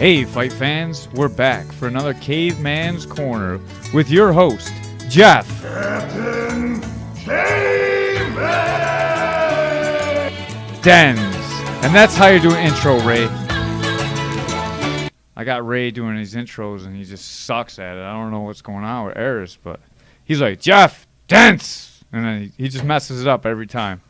Hey, fight fans, we're back for another Caveman's Corner with your host, Jeff. Captain Caveman! Dens. And that's how you do an intro, Ray. I got Ray doing his intros, and he just sucks at it. I don't know what's going on with Eris, but he's like, Jeff, Dens! And then he just messes it up every time.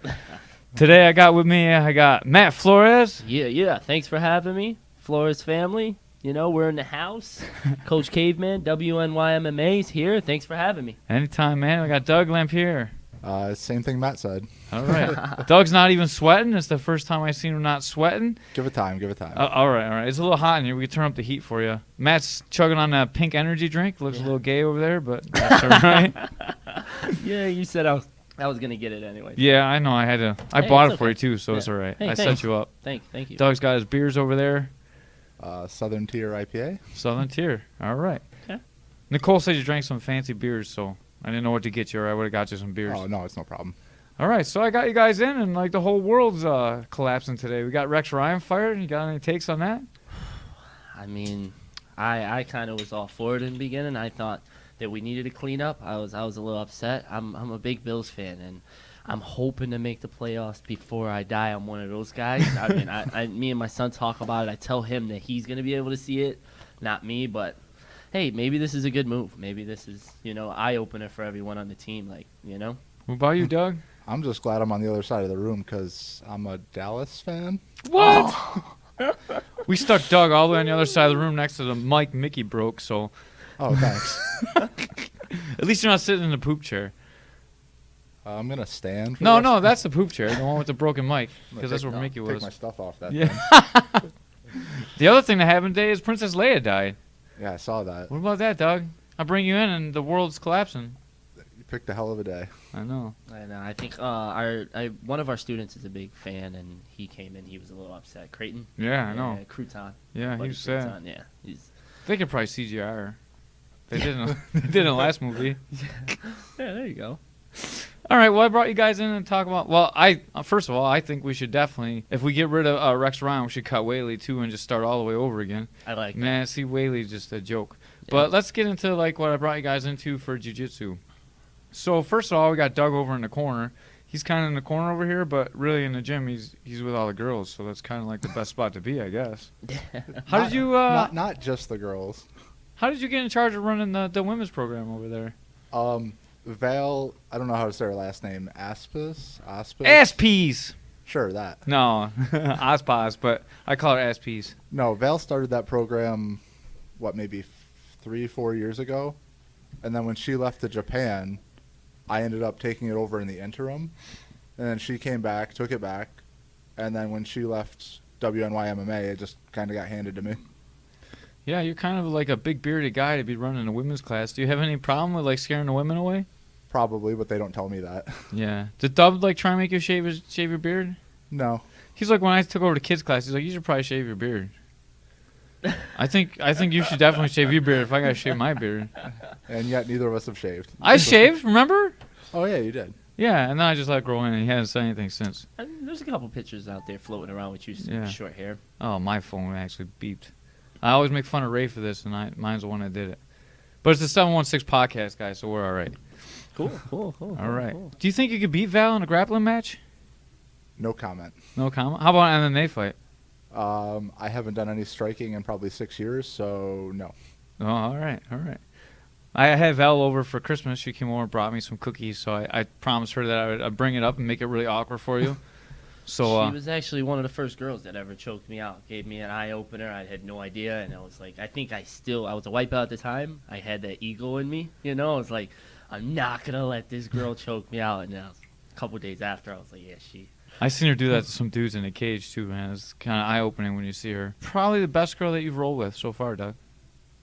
Today I got with me, I got Matt Flores. Yeah. Thanks for having me. Flores family. You know, we're in the house. Coach Caveman, WNYMMA is here. Thanks for having me. Anytime, man. I got Doug Lanphere. Same thing Matt said. All right. Doug's not even sweating. It's the first time I've seen him not sweating. Give it time. All right. It's a little hot in here. We can turn up the heat for you. Matt's chugging on that pink energy drink. Looks a little gay over there, but that's all right. Yeah, you said I was going to get it anyway. Yeah, I know. I bought it for you, too, so it's all right. Hey, I thanks. set you up. Thank you. Doug's got his beers over there. Southern Tier IPA. Southern Tier. All right. Okay. Nicole said you drank some fancy beers, so I didn't know what to get you, or I would have got you some beers. Oh, no, it's no problem. All right, so I got you guys in, and like the whole world's collapsing today. We got Rex Ryan fired. You got any takes on that? I mean, I kind of was all for it in the beginning. I thought that we needed to clean up. I was a little upset. I'm a big Bills fan, and I'm hoping to make the playoffs before I die. I'm one of those guys. I mean, me and my son talk about it. I tell him that he's going to be able to see it, not me. But, hey, maybe this is a good move. Maybe this is, eye-opener for everyone on the team, What about you, Doug? I'm just glad I'm on the other side of the room because I'm a Dallas fan. What? Oh. We stuck Doug all the way on the other side of the room next to the mic Mickey broke, so. Oh, thanks. At least you're not sitting in the poop chair. I'm going to stand for No, that's the poop chair, the one with the broken mic, because that's where Mickey Take was. my stuff off that Yeah. thing. The other thing that happened today is Princess Leia died. Yeah, I saw that. What about that, Doug? I bring you in, and the world's collapsing. You picked a hell of a day. I know. I think one of our students is a big fan, and he came in. He was a little upset. Creighton? Yeah, I know. Crouton. Yeah, he Buddy was sad. Crouton, yeah. They could probably CGI her. They didn't. They did in the last movie. Yeah, there you go. All right, well, I brought you guys in and talk about. Well, first of all, I think we should definitely, if we get rid of Rex Ryan, we should cut Whaley too and just start all the way over again. I like that. Man, see, Whaley's just a joke. Yeah. But let's get into like what I brought you guys into for jiu-jitsu. So first of all, we got Doug over in the corner. He's kind of in the corner over here, but really in the gym, he's with all the girls, so that's kind of like the best spot to be, I guess. How did you? Not just the girls. How did you get in charge of running the women's program over there? Val, I don't know how to say her last name. Aspis? Ass-peas. Sure, that. No, Aspas, but I call her ass-peas. No, Val started that program, maybe 3-4 years ago. And then when she left to Japan, I ended up taking it over in the interim. And then she came back, took it back. And then when she left WNYMMA, it just kind of got handed to me. Yeah, you're kind of like a big bearded guy to be running a women's class. Do you have any problem with like scaring the women away? Probably, but they don't tell me that. Yeah. Did Dub like try and make you shave your beard? No. He's like, when I took over to kids class, he's like, you should probably shave your beard. I think you should definitely shave your beard if I gotta shave my beard. And yet neither of us have shaved. I shaved, remember? Oh, yeah, you did. Yeah, and then I just let it grow in, and he hasn't said anything since. I mean, there's a couple pictures out there floating around with you Yeah. short hair. Oh, my phone actually beeped. I always make fun of Ray for this, and mine's the one that did it. But it's the 716 podcast, guys, so we're all right. Cool. All right. Do you think you could beat Val in a grappling match? No comment. No comment. How about an MMA fight? I haven't done any striking in probably 6 years, so no. Oh, all right. I had Val over for Christmas. She came over and brought me some cookies, so I promised her that I'd bring it up and make it really awkward for you. So she was actually one of the first girls that ever choked me out. Gave me an eye opener. I had no idea, and I was like, I was a white belt at the time. I had that ego in me, I was like, I'm not gonna let this girl choke me out. And a couple days after, I was like, yeah, she. I seen her do that to some dudes in a cage too, man. It's kind of eye opening when you see her. Probably the best girl that you've rolled with so far, Doug.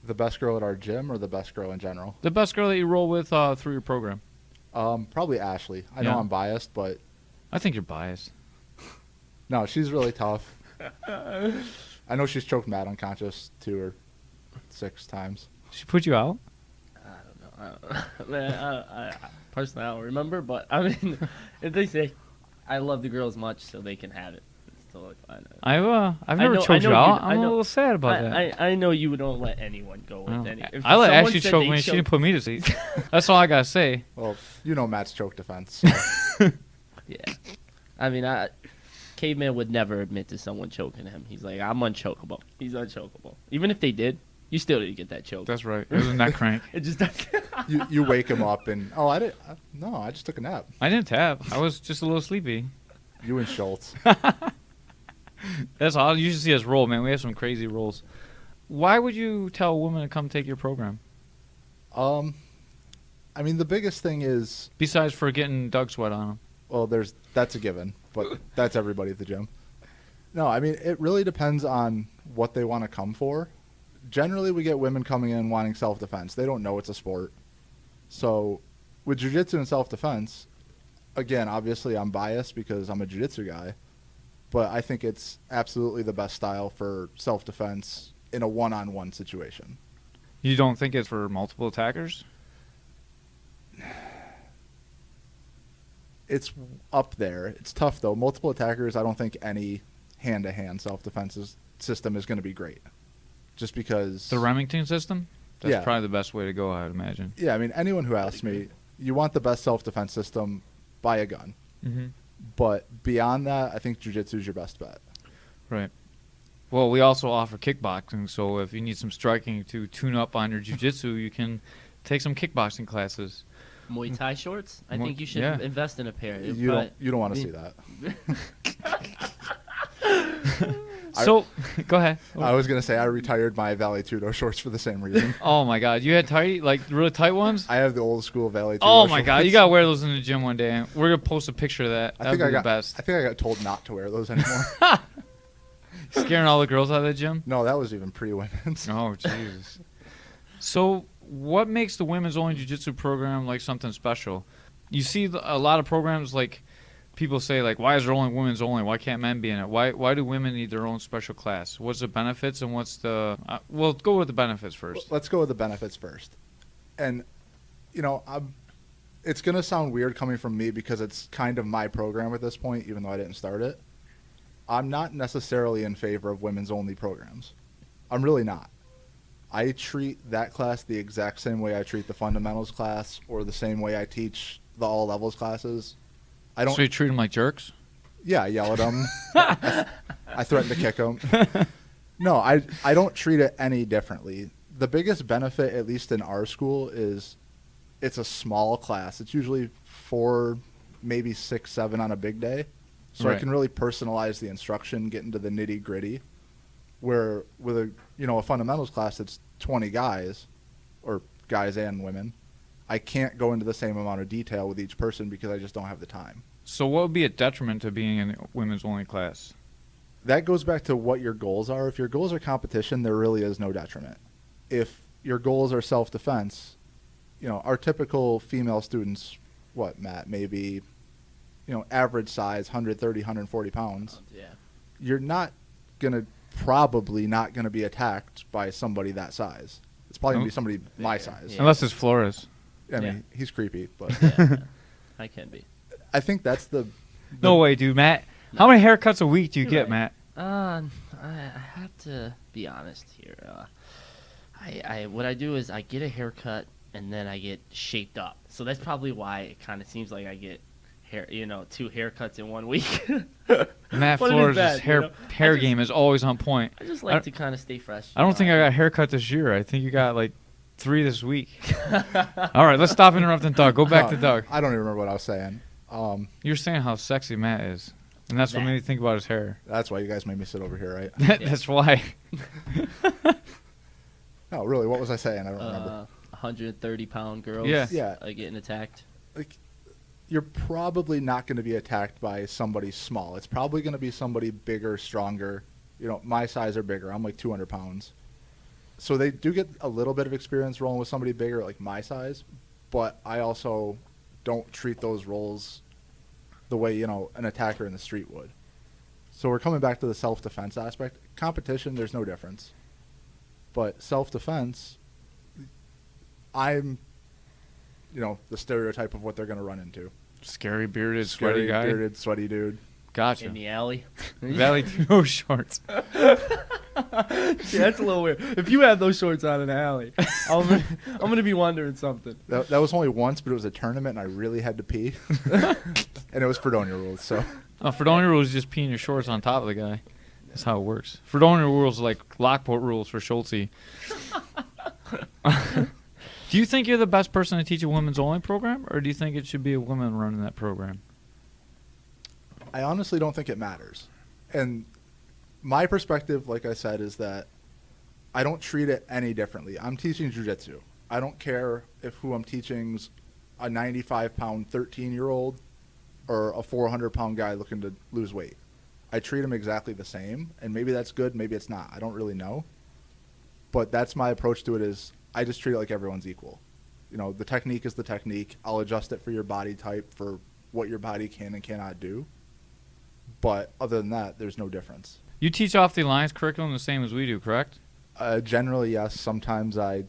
The best girl at our gym or the best girl in general? The best girl that you roll with through your program. Probably Ashley. I know Yeah. I'm biased, but I think you're biased. no, she's really tough. I know she's choked Matt unconscious 2 or 6 times. She put you out? I don't know. Man, I personally, I don't remember, but I mean, if they say, I love the girls much, so they can have it. So I've never choked you out. I'm a little sad about that. I know you don't let anyone go with any. If I let someone Ashley said choke they me. She choked- didn't put me to sleep. That's all I gotta say. Well, you know Matt's choke defense. So. Yeah. I mean, Caveman would never admit to someone choking him. He's like, I'm unchokable. He's unchokable. Even if they did, you still didn't get that choke. That's right. It was a neck crank. It just you wake him up and I just took a nap. I didn't tap. I was just a little sleepy. You and Schultz. That's all. You should see us roll, man. We have some crazy rolls. Why would you tell a woman to come take your program? I mean, the biggest thing is, Besides for getting Doug sweat on them. well, that's a given, but that's everybody at the gym. No, I mean, it really depends on what they want to come for. Generally, we get women coming in wanting self-defense. They don't know it's a sport. So with jiu-jitsu and self-defense, again, obviously I'm biased because I'm a jiu-jitsu guy, but I think it's absolutely the best style for self-defense in a one-on-one situation. You don't think it's for multiple attackers? It's up there. It's tough, though. Multiple attackers, I don't think any hand-to-hand self-defense system is going to be great. Just because... The Remington system? That's Yeah. probably the best way to go, I would imagine. Yeah, I mean, anyone who asks me, you want the best self-defense system, buy a gun. Mm-hmm. But beyond that, I think jiu-jitsu is your best bet. Right. Well, we also offer kickboxing, so if you need some striking to tune up on your jiu-jitsu, you can take some kickboxing classes. Muay Thai shorts. I think you should yeah. invest in a pair. You don't want to see that. So, go ahead. I was going to say I retired my Valley Tudo shorts for the same reason. Oh, my God. You had tight, like really tight ones? I have the old school Valley Tudo Oh, my God. shorts. You got to wear those in the gym one day. We're going to post a picture of that. That would be the best. I think I got told not to wear those anymore. Scaring all the girls out of the gym? No, that was even pre-women's. Oh, Jesus. So, what makes the women's only jiu-jitsu program like something special? You see a lot of programs like people say like, why is there only women's only? Why can't men be in it? Why do women need their own special class? What's the benefits and what's the well, go with the benefits first. Let's go with the benefits first. And you know, it's going to sound weird coming from me because it's kind of my program at this point, even though I didn't start it. I'm not necessarily in favor of women's only programs. I'm really not. I treat that class the exact same way I treat the fundamentals class or the same way I teach the all levels classes. I don't. So you treat them like jerks? Yeah, I yell at them. I threaten to kick them. No, I don't treat it any differently. The biggest benefit, at least in our school, is it's a small class. It's usually 4, maybe 6, 7 on a big day. So Right. I can really personalize the instruction, get into the nitty gritty. Where with a fundamentals class that's 20 guys, or guys and women, I can't go into the same amount of detail with each person because I just don't have the time. So what would be a detriment to being in a women's only class? That goes back to what your goals are. If your goals are competition, there really is no detriment. If your goals are self-defense, our typical female students, what, Matt, maybe, average size, 130, 140 pounds. Yeah. You're probably not going to be attacked by somebody that size. It's probably going to be somebody my size. Yeah. Unless it's Flores. I mean, he's creepy, but Yeah, I can be. I think that's the No way, dude, Matt. How many haircuts a week do you You're get, right. Matt? I have to be honest here. What I do is I get a haircut and then I get shaped up. So that's probably why it kind of seems like I get hair, 2 haircuts in 1 week. Matt But it is Flores' bad, hair I just- game is always on point. I just like to kind of stay fresh. I don't think I got a haircut this year. I think you got like 3 this week. All right, let's stop interrupting Doug. Go back to Doug. I don't even remember what I was saying. You're saying how sexy Matt is, and that's what Matt. made me think about his hair. That's why you guys made me sit over here, right? That's why. No, really, what was I saying? I don't remember. 130-pound girls Yeah. are getting attacked. Like, you're probably not going to be attacked by somebody small. It's probably going to be somebody bigger, stronger. My size or bigger. I'm like 200 pounds. So they do get a little bit of experience rolling with somebody bigger, like my size. But I also don't treat those roles the way, an attacker in the street would. So we're coming back to the self-defense aspect. Competition, there's no difference. But self-defense, I'm, the stereotype of what they're going to run into. Scary bearded, sweaty guy. Bearded, sweaty dude. Gotcha. in the alley. Valley no shorts. Yeah, that's a little weird. If you have those shorts on in the alley, I'm gonna be wondering something. That was only once, but it was a tournament, and I really had to pee. And it was Fredonia rules, so. Fredonia rules is just peeing your shorts on top of the guy. That's how it works. Fredonia rules are like Lockport rules for Schulte. Do you think you're the best person to teach a women's only program, or do you think it should be a woman running that program? I honestly don't think it matters. And my perspective, like I said, is that I don't treat it any differently. I'm teaching jiu-jitsu. I don't care if who I'm teaching's a 95-pound 13-year-old or a 400-pound guy looking to lose weight. I treat them exactly the same, and maybe that's good, maybe it's not. I don't really know. But that's my approach to it is I just treat it like everyone's equal. You know, the technique is the technique. I'll adjust it for your body type, for what your body can and cannot do. But other than that, there's no difference. You teach off the Alliance curriculum the same as we do, correct? Generally, yes. Sometimes I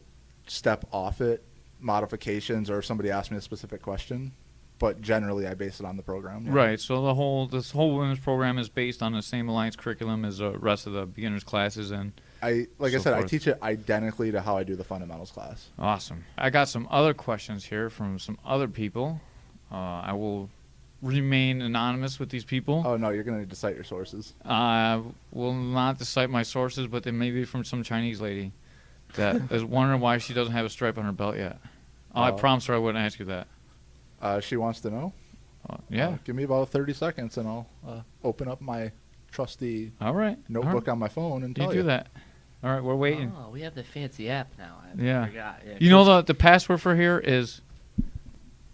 step off it, modifications, or if somebody asks me a specific question. But generally, I base it on the program. Yeah. Right. So this whole women's program is based on the same Alliance curriculum as the rest of the beginners classes, and I said, forth. I teach it identically to how I do the fundamentals class. Awesome. I got some other questions here from some other people. I will remain anonymous with these people. Oh no, you're gonna need to cite your sources. I will not cite my sources, but they may be from some Chinese lady that is wondering why she doesn't have a stripe on her belt yet. I promised her I wouldn't ask you that. She wants to know. Yeah. Give me about 30 seconds, and I'll open up my trusty All right. notebook on my phone and tell you. You do that. All right, we're waiting. Oh, we have the fancy app now. Yeah. I forgot. Yeah. You know the password for here is...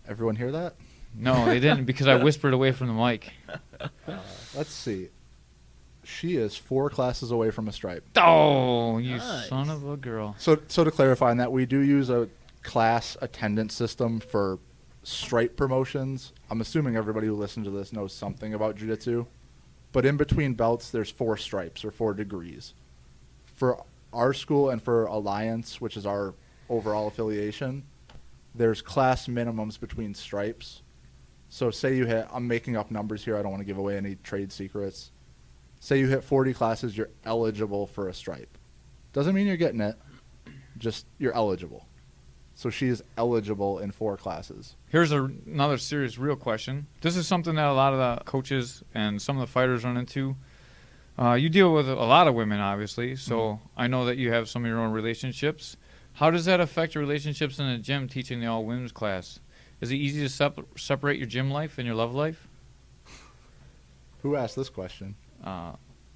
Everyone hear that? No, they didn't because I whispered away from the mic. Let's see. She is 4 classes away from a stripe. Oh, you Nice. son of a girl. So to clarify on that, we do use a class attendance system for stripe promotions. I'm assuming everybody who listens to this knows something about jiu-jitsu. But in between belts, there's 4 stripes or 4 degrees. For our school and for Alliance, which is our overall affiliation, there's class minimums between stripes. So say you hit, I'm making up numbers here, I don't want to give away any trade secrets. Say you hit 40 classes, you're eligible for a stripe. Doesn't mean you're getting it, just you're eligible. So she is eligible in 4 classes. Here's another serious, real question. This is something that a lot of the coaches and some of the fighters run into. You deal with a lot of women, obviously, so I know that you have some of your own relationships. How does that affect your relationships in the gym teaching the all-women's class? Is it easy to separate your gym life and your love life? Who asked this question?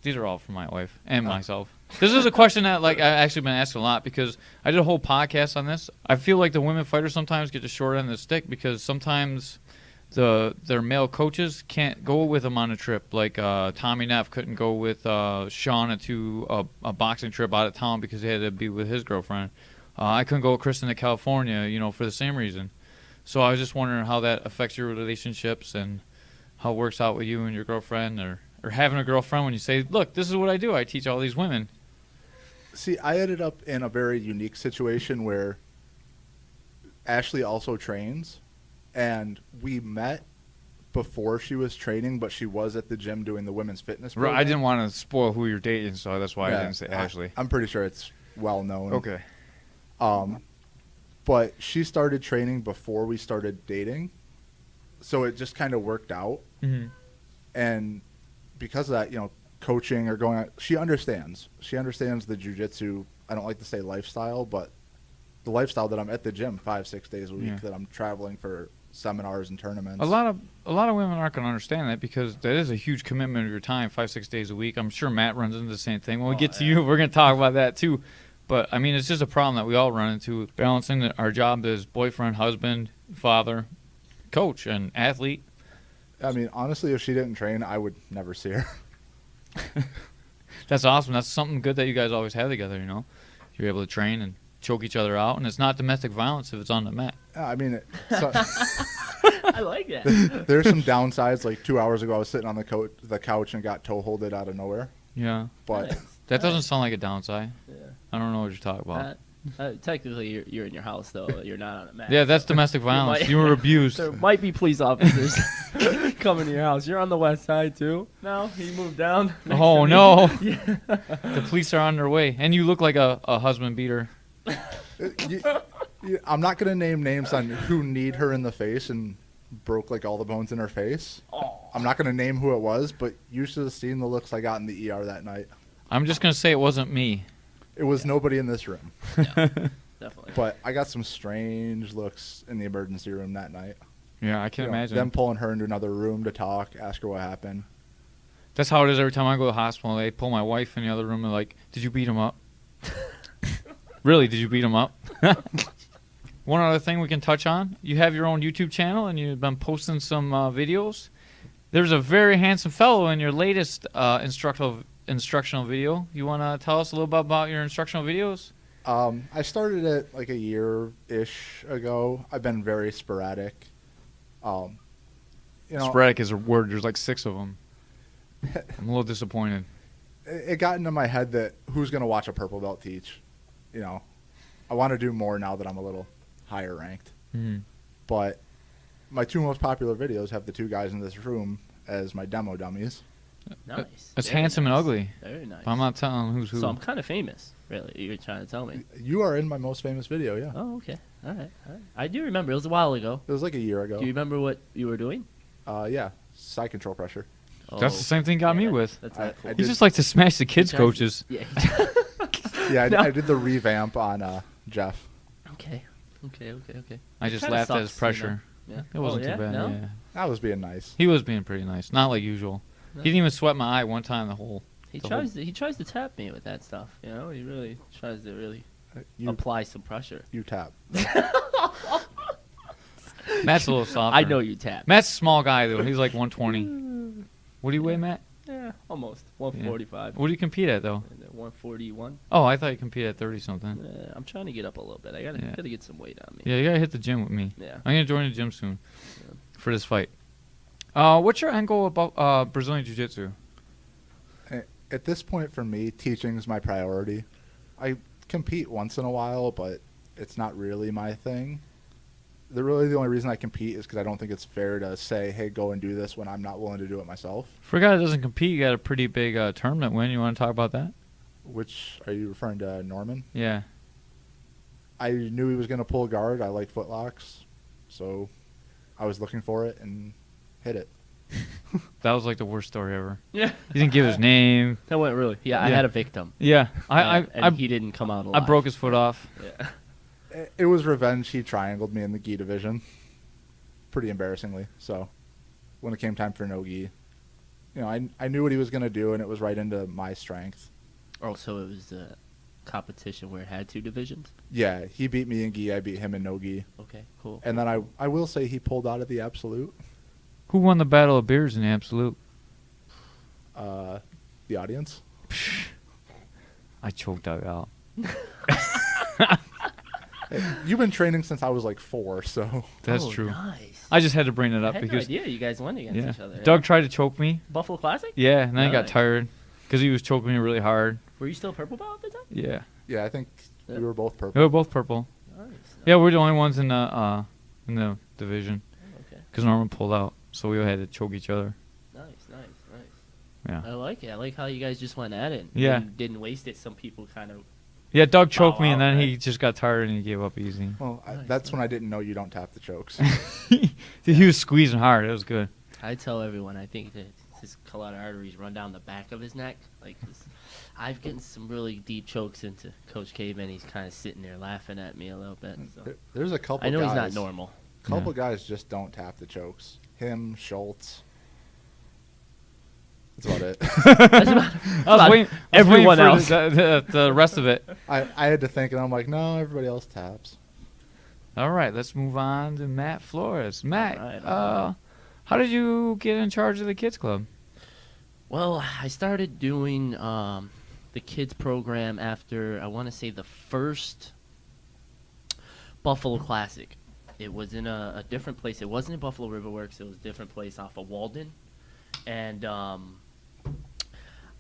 These are all from my wife and myself. This is a question that I've actually been asked a lot because I did a whole podcast on this. I feel like the women fighters sometimes get the short end of the stick because sometimes their male coaches can't go with them on a trip. Like Tommy Neff couldn't go with Sean to a boxing trip out of town because he had to be with his girlfriend. I couldn't go with Kristen to California, for the same reason. So I was just wondering how that affects your relationships and how it works out with you and your girlfriend or having a girlfriend when you say, look, this is what I do. I teach all these women. See, I ended up in a very unique situation where Ashley also trains, and we met before she was training, but she was at the gym doing the women's fitness program. I didn't want to spoil who you're dating, so that's why I didn't say Ashley. I'm pretty sure it's well known. Okay. But she started training before we started dating, so it just kind of worked out. Mm-hmm. And because of that, coaching or going out, she understands the jiu-jitsu, I don't like to say lifestyle, but the lifestyle that I'm at the gym 5-6 days a week, that I'm traveling for seminars and tournaments. A lot of women aren't going to understand that because that is a huge commitment of your time, 5-6 days a week. I'm sure Matt runs into the same thing. When we get to you, we're going to talk about that too. But I mean, it's just a problem that we all run into, balancing our job as boyfriend, husband, father, coach, and athlete. I mean, honestly, if she didn't train, I would never see her. That's awesome. That's something good that you guys always have together, You're able to train and choke each other out, and it's not domestic violence if it's on the mat. I mean, I like that. There's some downsides. Like 2 hours ago, I was sitting on the couch and got toe-holded out of nowhere. Yeah. But that doesn't sound like a downside. Yeah. I don't know what you're talking about. Technically, you're in your house, though. You're not on a mat. Yeah, that's domestic violence. You were abused. There might be police officers coming to your house. You're on the west side too. No, he moved down. Oh no, Yeah. the police are on their way, and you look like a husband beater. I'm not gonna name names on who kneed her in the face and broke like all the bones in her face. Oh. I'm not gonna name who it was, but you should have seen the looks I got in the ER that night. I'm just gonna say it wasn't me. It was nobody in this room, Definitely. but I got some strange looks in the emergency room that night. Yeah, I can imagine. Them pulling her into another room to talk, ask her what happened. That's how it is every time I go to the hospital. They pull my wife in the other room and like, did you beat him up? Really, did you beat him up? One other thing we can touch on. You have your own YouTube channel and you've been posting some videos. There's a very handsome fellow in your latest instructional video. You want to tell us a little bit about your instructional videos? I started it like a year-ish ago. I've been very sporadic. Sporadic is a word. There's like 6 of them. I'm a little disappointed. It got into my head that who's going to watch a purple belt teach? I want to do more now that I'm a little higher ranked. Mm-hmm. But my 2 most popular videos have the 2 guys in this room as my demo dummies. Nice. It's Very handsome nice. and ugly. Very nice. But I'm not telling who's who. So I'm kind of famous, really. You're trying to tell me. You are in my most famous video, yeah. Oh, okay. All right. I do remember. It was a while ago. It was like a year ago. Do you remember what you were doing? Yeah, side control pressure. That's the same thing got me with. That's I- not cool. I You did- just like to smash the kids' He tries- coaches. Yeah. Yeah, No. I did the revamp on Jeff. Okay. I just Kinda laughed at his sucks, pressure. Yeah. It wasn't Oh, yeah? too bad. No? Yeah. I was being nice. He was being pretty nice. Not like usual. No. He didn't even sweat my eye one time the whole. He The tries to tap me with that stuff. You know, he really tries to really You apply some pressure. you tap. Matt's a little softer. I know you tap. Matt's a small guy though. He's like 120. What do you weigh, Matt? Yeah, almost 145. What do you compete at though? 141. Oh, I thought you competed at 30 something. I'm trying to get up a little bit. I Yeah. gotta get some weight on me. Yeah, you gotta hit the gym with me. Yeah. I'm gonna join the gym soon Yeah. for this fight. What's your end goal about Brazilian Jiu-Jitsu? At this point, for me, teaching is my priority. I compete once in a while, but it's not really my thing. The only reason I compete is because I don't think it's fair to say, hey, go and do this when I'm not willing to do it myself. For a guy that doesn't compete, you got a pretty big tournament win. You want to talk about that? Which, are you referring to Norman? Yeah. I knew he was going to pull guard. I like footlocks. So I was looking for it and hit it. That was like the worst story ever. Yeah. He didn't give his name. That went really. Yeah, I Yeah. had a victim. Yeah. And he didn't come out I alive. broke his foot off. Yeah. It was revenge. He triangled me in the gi division. Pretty embarrassingly. So when it came time for no gi, I knew what he was going to do, and it was right into my strength. Oh, so it was a competition where it had 2 divisions? Yeah, he beat me in gi. I beat him in no gi. Okay, cool. And then I will say he pulled out of the absolute. Who won the Battle of Beers in the Absolute? The audience. I choked that out. Hey, you've been training since I was like 4, so That's Oh, true. Nice. I just had to bring it I up had no because idea you guys went against each other. Doug tried to choke me. Buffalo Classic? Yeah, and then he got Nice. tired because he was choking me really hard. Were you still purple belt at the time? Yeah. yeah, I think Yeah. we were both They purple. were both purple. Nice. Yeah, we're the only ones in the division Okay. because Norman pulled out, so we had to choke each other. Nice. Yeah. I like it. I like how you guys just went at it. Yeah. Didn't waste it. Some people kind of. Yeah, Doug choked me, wow, and then he right. just got tired and he gave up easy. Well, Nice, that's when I didn't know you don't tap the chokes. He was squeezing hard. It was good. I tell everyone I think that his carotid arteries run down the back of his neck. Like, I've gotten some really deep chokes into Coach Caveman. He's kind of sitting there laughing at me a little bit. So. There's a couple I know guys. he's not normal. Couple guys just don't tap the chokes. Him, Schultz. That's about it. That's about, I was waiting, everyone for else. the rest of it. I had to think, and I'm like, no, everybody else taps. All right, let's move on to Matt Flores. Matt, All right. how did you get in charge of the kids club? Well, I started doing the kids program after, I want to say, the first Buffalo Classic. It was in a different place. It wasn't in Buffalo Riverworks. It was a different place off of Walden. And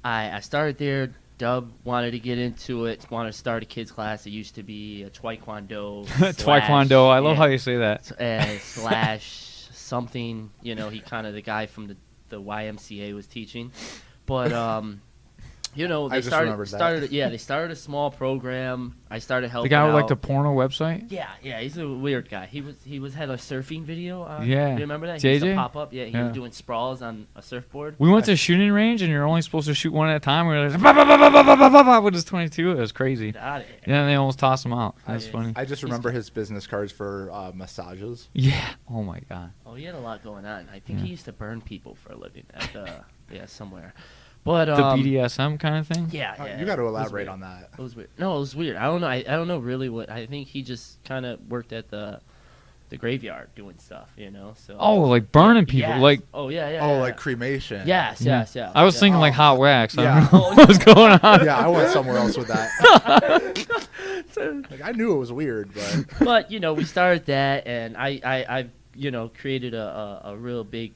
I started there. Dub wanted to get into it, wanted to start a kids class. It used to be a Taekwondo. Taekwondo. I love how you say that. Slash something. You know, he kind of the guy from the YMCA was teaching, but you know, I they just remembered that. they started a small program. I started The helping guy with out. like the porno website. Yeah, he's a weird guy. He had a surfing video. Yeah. Do you remember that? He used to JJ? pop up. Yeah, he Yeah. was doing sprawls on a surfboard. We went to a shooting range, and you're only supposed to shoot one at a time. We were like, bah, bah, bah, bah, bah, bah, bah, bah, bah, with his 22. It was crazy. Get out of here. Yeah, and they almost tossed him out. That's Yeah. funny. I just remember his business cards for massages. Yeah. Oh my god. Oh, he had a lot going on. I think Yeah. he used to burn people for a living at somewhere. But The BDSM kind of thing. yeah, You got to it was elaborate weird. on that. It was weird. No, it was weird. I don't know. I don't know really what. I think he just kind of worked at the graveyard doing stuff, you know. So. Oh, like burning people. Yes. Like Oh yeah. Oh, yeah. like cremation. Yes. Yeah. Yeah. I was thinking like hot wax. I Yeah. don't know what was going on. Yeah, I went somewhere else with that. Like I knew it was weird, but But you know, we started that, and I you know, created a real big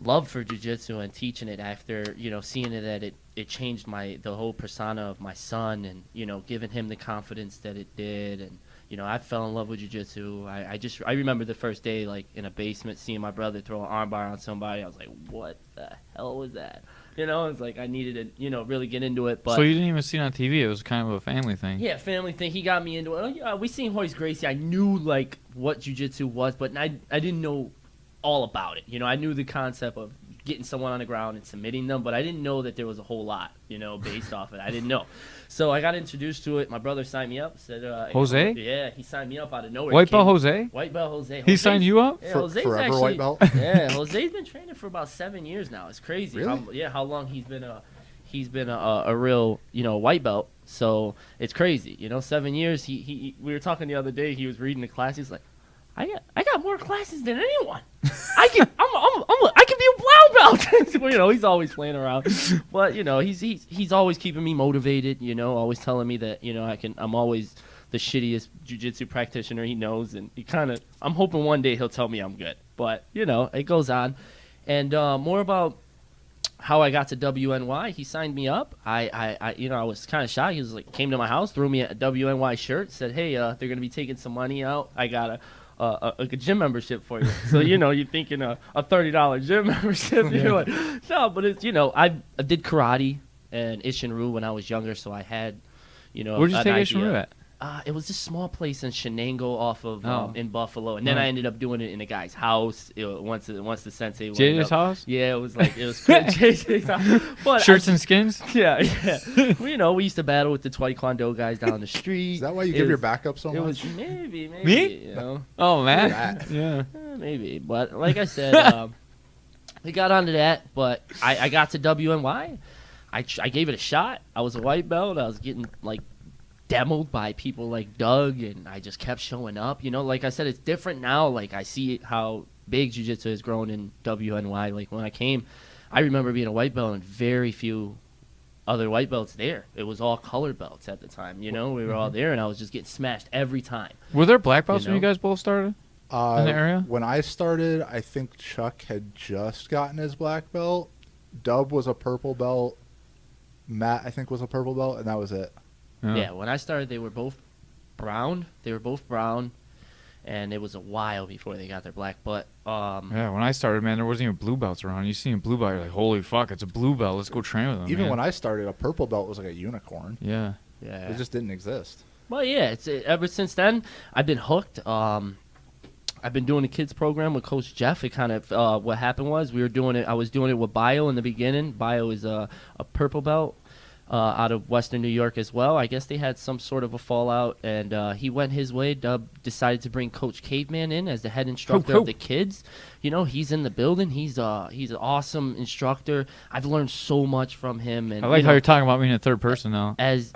love for jiu-jitsu and teaching it after, you know, seeing it that it changed the whole persona of my son, and, you know, giving him the confidence that it did. And, you know, I fell in love with jiu-jitsu. I remember the first day, like, in a basement, seeing my brother throw an armbar on somebody. I was like, what the hell was that? You know, it's like I needed to, you know, really get into it. But So you didn't even see it on TV. It was kind of a family thing. yeah, family thing. He got me into it. Oh, yeah, we seen Hoist Gracie. I knew, like, what jiu-jitsu was, but I didn't know all about it. You know, I knew the concept of getting someone on the ground and submitting them, but I didn't know that there was a whole lot, you know, based off it. I didn't know. So I got introduced to it. My brother signed me up. Said, Jose? Yeah, he signed me up out of nowhere. White belt Came- Jose? White belt Jose. He signed you up? Yeah, for, Jose's forever actually, white belt. Yeah, Jose's been training for about 7 years now. It's crazy. Really? How long he's been a real, you know, white belt. So it's crazy. You know, 7 years. He we were talking the other day. He was reading the class. He's like, I got more classes than anyone. I can be a brown belt. You know, he's always playing around, but you know, he's always keeping me motivated. You know, always telling me that, you know, I'm always the shittiest jiu-jitsu practitioner he knows, and I'm hoping one day he'll tell me I'm good. But you know, it goes on, and more about how I got to WNY. He signed me up. I you know, I was kind of shy. He was like, came to my house, threw me a WNY shirt, said, hey, they're gonna be taking some money out. I got a gym membership for you. So, you know, you're thinking a $30 gym membership. You're like, no, but it's, you know, I did karate and Ishinru when I was younger, so I had, you know, Where'd you an take idea. Ishinru at? It was this small place in Shenango off of Oh. in Buffalo, and then Oh. I ended up doing it in a guy's house. Once the sensei went JJ's up. house? Yeah, it was JJ's house. But Shirts and skins? yeah. Well, you know, we used to battle with the Taekwondo guys down the street. Is that why you It give your was- back up so It much? was maybe. Me? You know, Oh, man. That. Yeah. maybe. But like I said, we got onto that. But I got to WNY. I gave it a shot. I was a white belt. I was getting like demoed by people like Doug, and I just kept showing up. You know, like I said, it's different now. Like I see how big jiu-jitsu has grown in WNY. Like when I came, I remember being a white belt and very few other white belts there. It was all colored belts at the time. You know, we were all there, and I was just getting smashed every time. Were there black belts You when you know? guys both started? In the area? When I started, I think Chuck had just gotten his black belt. Dub was a purple belt. Matt, I think, was a purple belt, and that was it. Yeah, when I started, they were both brown. And it was a while before they got their black. But Yeah, when I started, man, there wasn't even blue belts around. You see a blue belt, you're like, holy fuck, it's a blue belt. Let's go train with them. Even man. when I started, a purple belt was like a unicorn. Yeah. yeah, It just didn't exist. well, yeah. Ever since then, I've been hooked. I've been doing a kids program with Coach Jeff. It kind of what happened was I was doing it with Bio in the beginning. Bio is a purple belt out of Western New York as well. I guess they had some sort of a fallout, and he went his way. Dub decided to bring Coach Caveman in as the head instructor of the kids. You know, he's in the building. He's an awesome instructor. I've learned so much from him. And I like you how know, you're talking about me in the third person now. as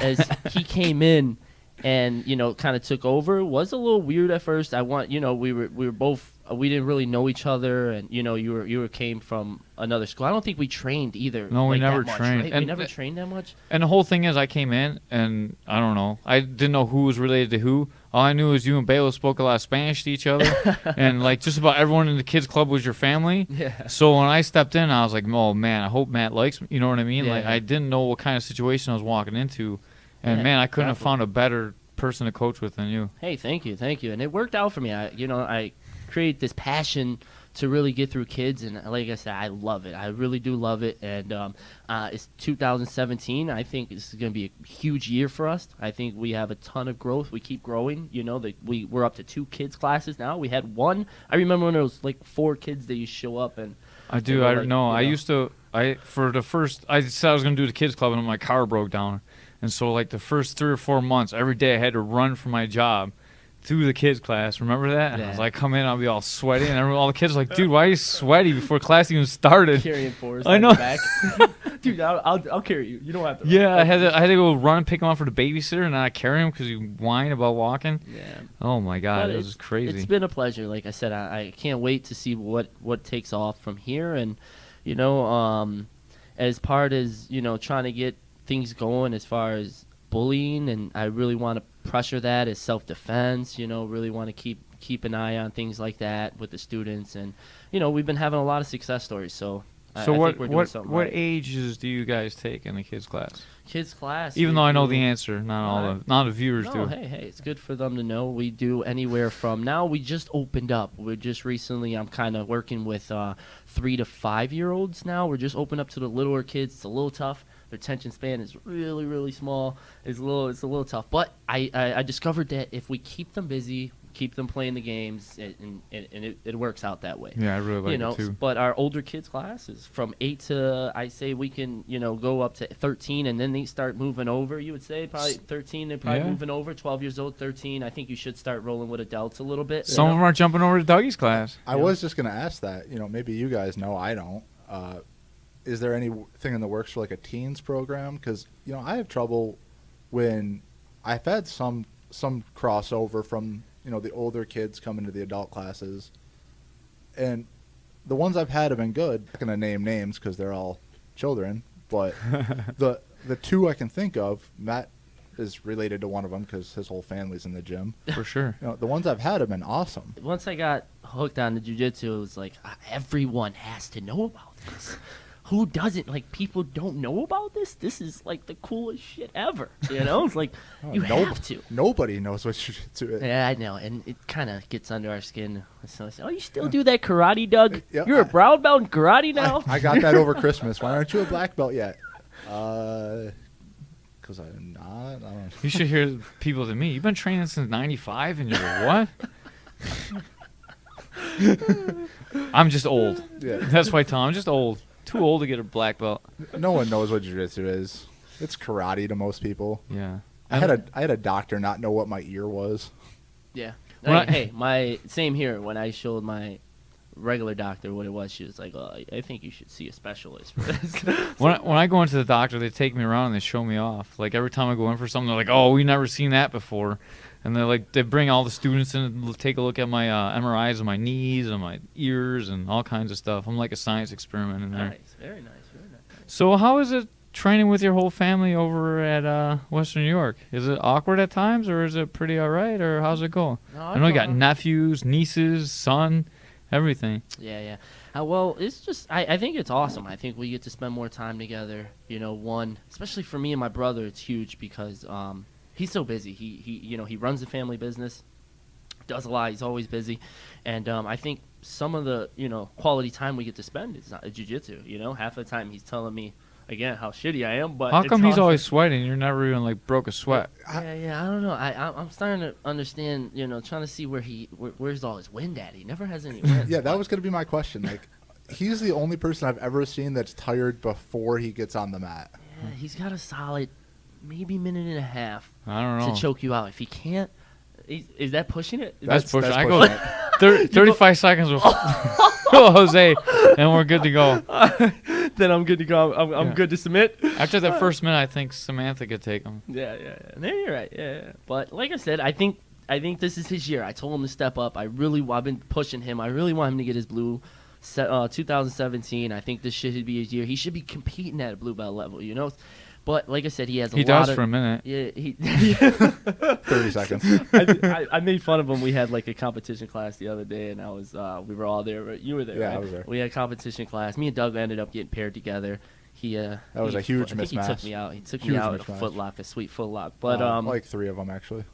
he came in and, you know, kind of took over. It was a little weird at first. We were both, we didn't really know each other, and you know, you came from another school. I don't think we trained either. No, we like, never that much, trained. right? We And- never trained that much. And the whole thing is, I came in, and I don't know. I didn't know who was related to who. All I knew was you and Baylor spoke a lot of Spanish to each other. And, like, just about everyone in the kids' club was your family. Yeah. So when I stepped in, I was like, oh, man, I hope Matt likes me. You know what I mean? Like, Yeah. I didn't know what kind of situation I was walking into. And, Yeah, man, I couldn't have exactly. found a better person to coach with than you. Hey, thank you, and it worked out for me. I create this passion to really get through kids. And like I said, I love it. I really do love it. And it's 2017. I think this is going to be a huge year for us. I think we have a ton of growth. We keep growing. You know, we're up to 2 kids classes now. We had 1. I remember when there was like 4 kids that you show up and. I do. I don't know. I used to. I said I was gonna do the kids club, and my car broke down, and so like the first 3 or 4 months, every day I had to run from my job to the kids class. Remember that? And I was like, come in, I'll be all sweaty, and all the kids were like, dude, why are you sweaty before class even started? Carrying Forrest. I know. Back. Dude, I'll carry you. You don't have to. Yeah, I had to go run and pick him up for the babysitter, and not carry him because he whined about walking. Yeah. Oh my God, it was crazy. It's been a pleasure. Like I said, I can't wait to see what takes off from here, and you know, as part as you know, trying to get things going as far as bullying, and I really want to pressure that as self-defense. You know, really want to keep an eye on things like that with the students, and you know, we've been having a lot of success stories. So I think we're doing something what right. ages do you guys take in the kids class? Kids class. Even though I know the answer, not the viewers do. Hey, it's good for them to know. We do anywhere from now. We just opened up. We're just recently. I'm kind of working with 3 to 5 year olds now. We're just opened up to the littler kids. It's a little tough. Their attention span is really, really small. It's a little tough. But I discovered that if we keep them busy, keep them playing the games, and it works out that way. Yeah, I really like it too. But our older kids classes from 8 to, I say we can, go up to 13, and then they start moving over. You would say probably 13. They're probably moving over. 12 years old, 13. I think you should start rolling with adults a little bit. Some of them are jumping over to Dougie's class. I was just going to ask that. Maybe you guys know. I don't. Is there anything in the works for like a teens program? Because I have trouble when I've had some crossover from the older kids coming to the adult classes, and the ones I've had have been good. I'm not gonna name names because they're all children, but the 2 I can think of, Matt is related to one of them because his whole family's in the gym. For sure. The ones I've had have been awesome. Once I got hooked on the jiu-jitsu, it was like everyone has to know about this. Who doesn't? Like, people don't know about this? This is, like, the coolest shit ever. It's like, you have to. Nobody knows what jiu-jitsu is. Yeah, I know, and it kind of gets under our skin. So I say, you still do that karate, Doug? Yeah, You're a brown belt in karate now? I got that over Christmas. Why aren't you a black belt yet? Because I'm not. I don't know. You should hear people to me. You've been training since '95, and you're what? I'm just old. Yeah. That's why, Tom. I'm just old. Too old to get a black belt. No one knows what jiu-jitsu is. It's karate to most people. Yeah. I had a doctor not know what my ear was. Yeah. When my same here. When I showed my regular doctor what it was, she was like, I think you should see a specialist for this. When I go into the doctor, they take me around and they show me off. Like, every time I go in for something, they're like, oh, we've never seen that before. And they bring all the students in and take a look at my MRIs of my knees and my ears and all kinds of stuff. I'm like a science experiment in there. Nice. Very nice. So how is it training with your whole family over at Western New York? Is it awkward at times, or is it pretty all right, or how's it going? No, I know you got nephews, nieces, son, everything. Yeah. Well, it's just I think it's awesome. I think we get to spend more time together. Especially for me and my brother, it's huge because he's so busy. He runs the family business, does a lot. He's always busy, and I think some of the quality time we get to spend is not jiu-jitsu. Half the time he's telling me again how shitty I am. But how come he's awesome. always sweating? You're never even like broke a sweat. Yeah. I don't know. I'm starting to understand. Trying to see where's all his wind at. He never has any wind. Yeah, that was going to be my question. Like, he's the only person I've ever seen that's tired before he gets on the mat. Yeah, he's got a solid maybe minute and a half. I don't know. To choke you out. If he can't, is that pushing it? That's pushing. I pushing go 35 seconds with Jose, and we're good to go. Then I'm good to go. I'm good to submit. After that first minute, I think Samantha could take him. Yeah. No, you're right. Yeah. But like I said, I think this is his year. I told him to step up. I've been pushing him. I really want him to get his blue. 2017. I think this should be his year. He should be competing at a blue belt level. But like I said, he has a lot of... He does for a minute. Yeah, 30 seconds. I made fun of him. We had like a competition class the other day, and we were all there. You were there, yeah, right? I was there. We had a competition class. Me and Doug ended up getting paired together. That was a huge I think mismatch. He took me out. He took Huge me out mismatch. at a foot lock, a sweet foot lock. But like 3 of them, actually.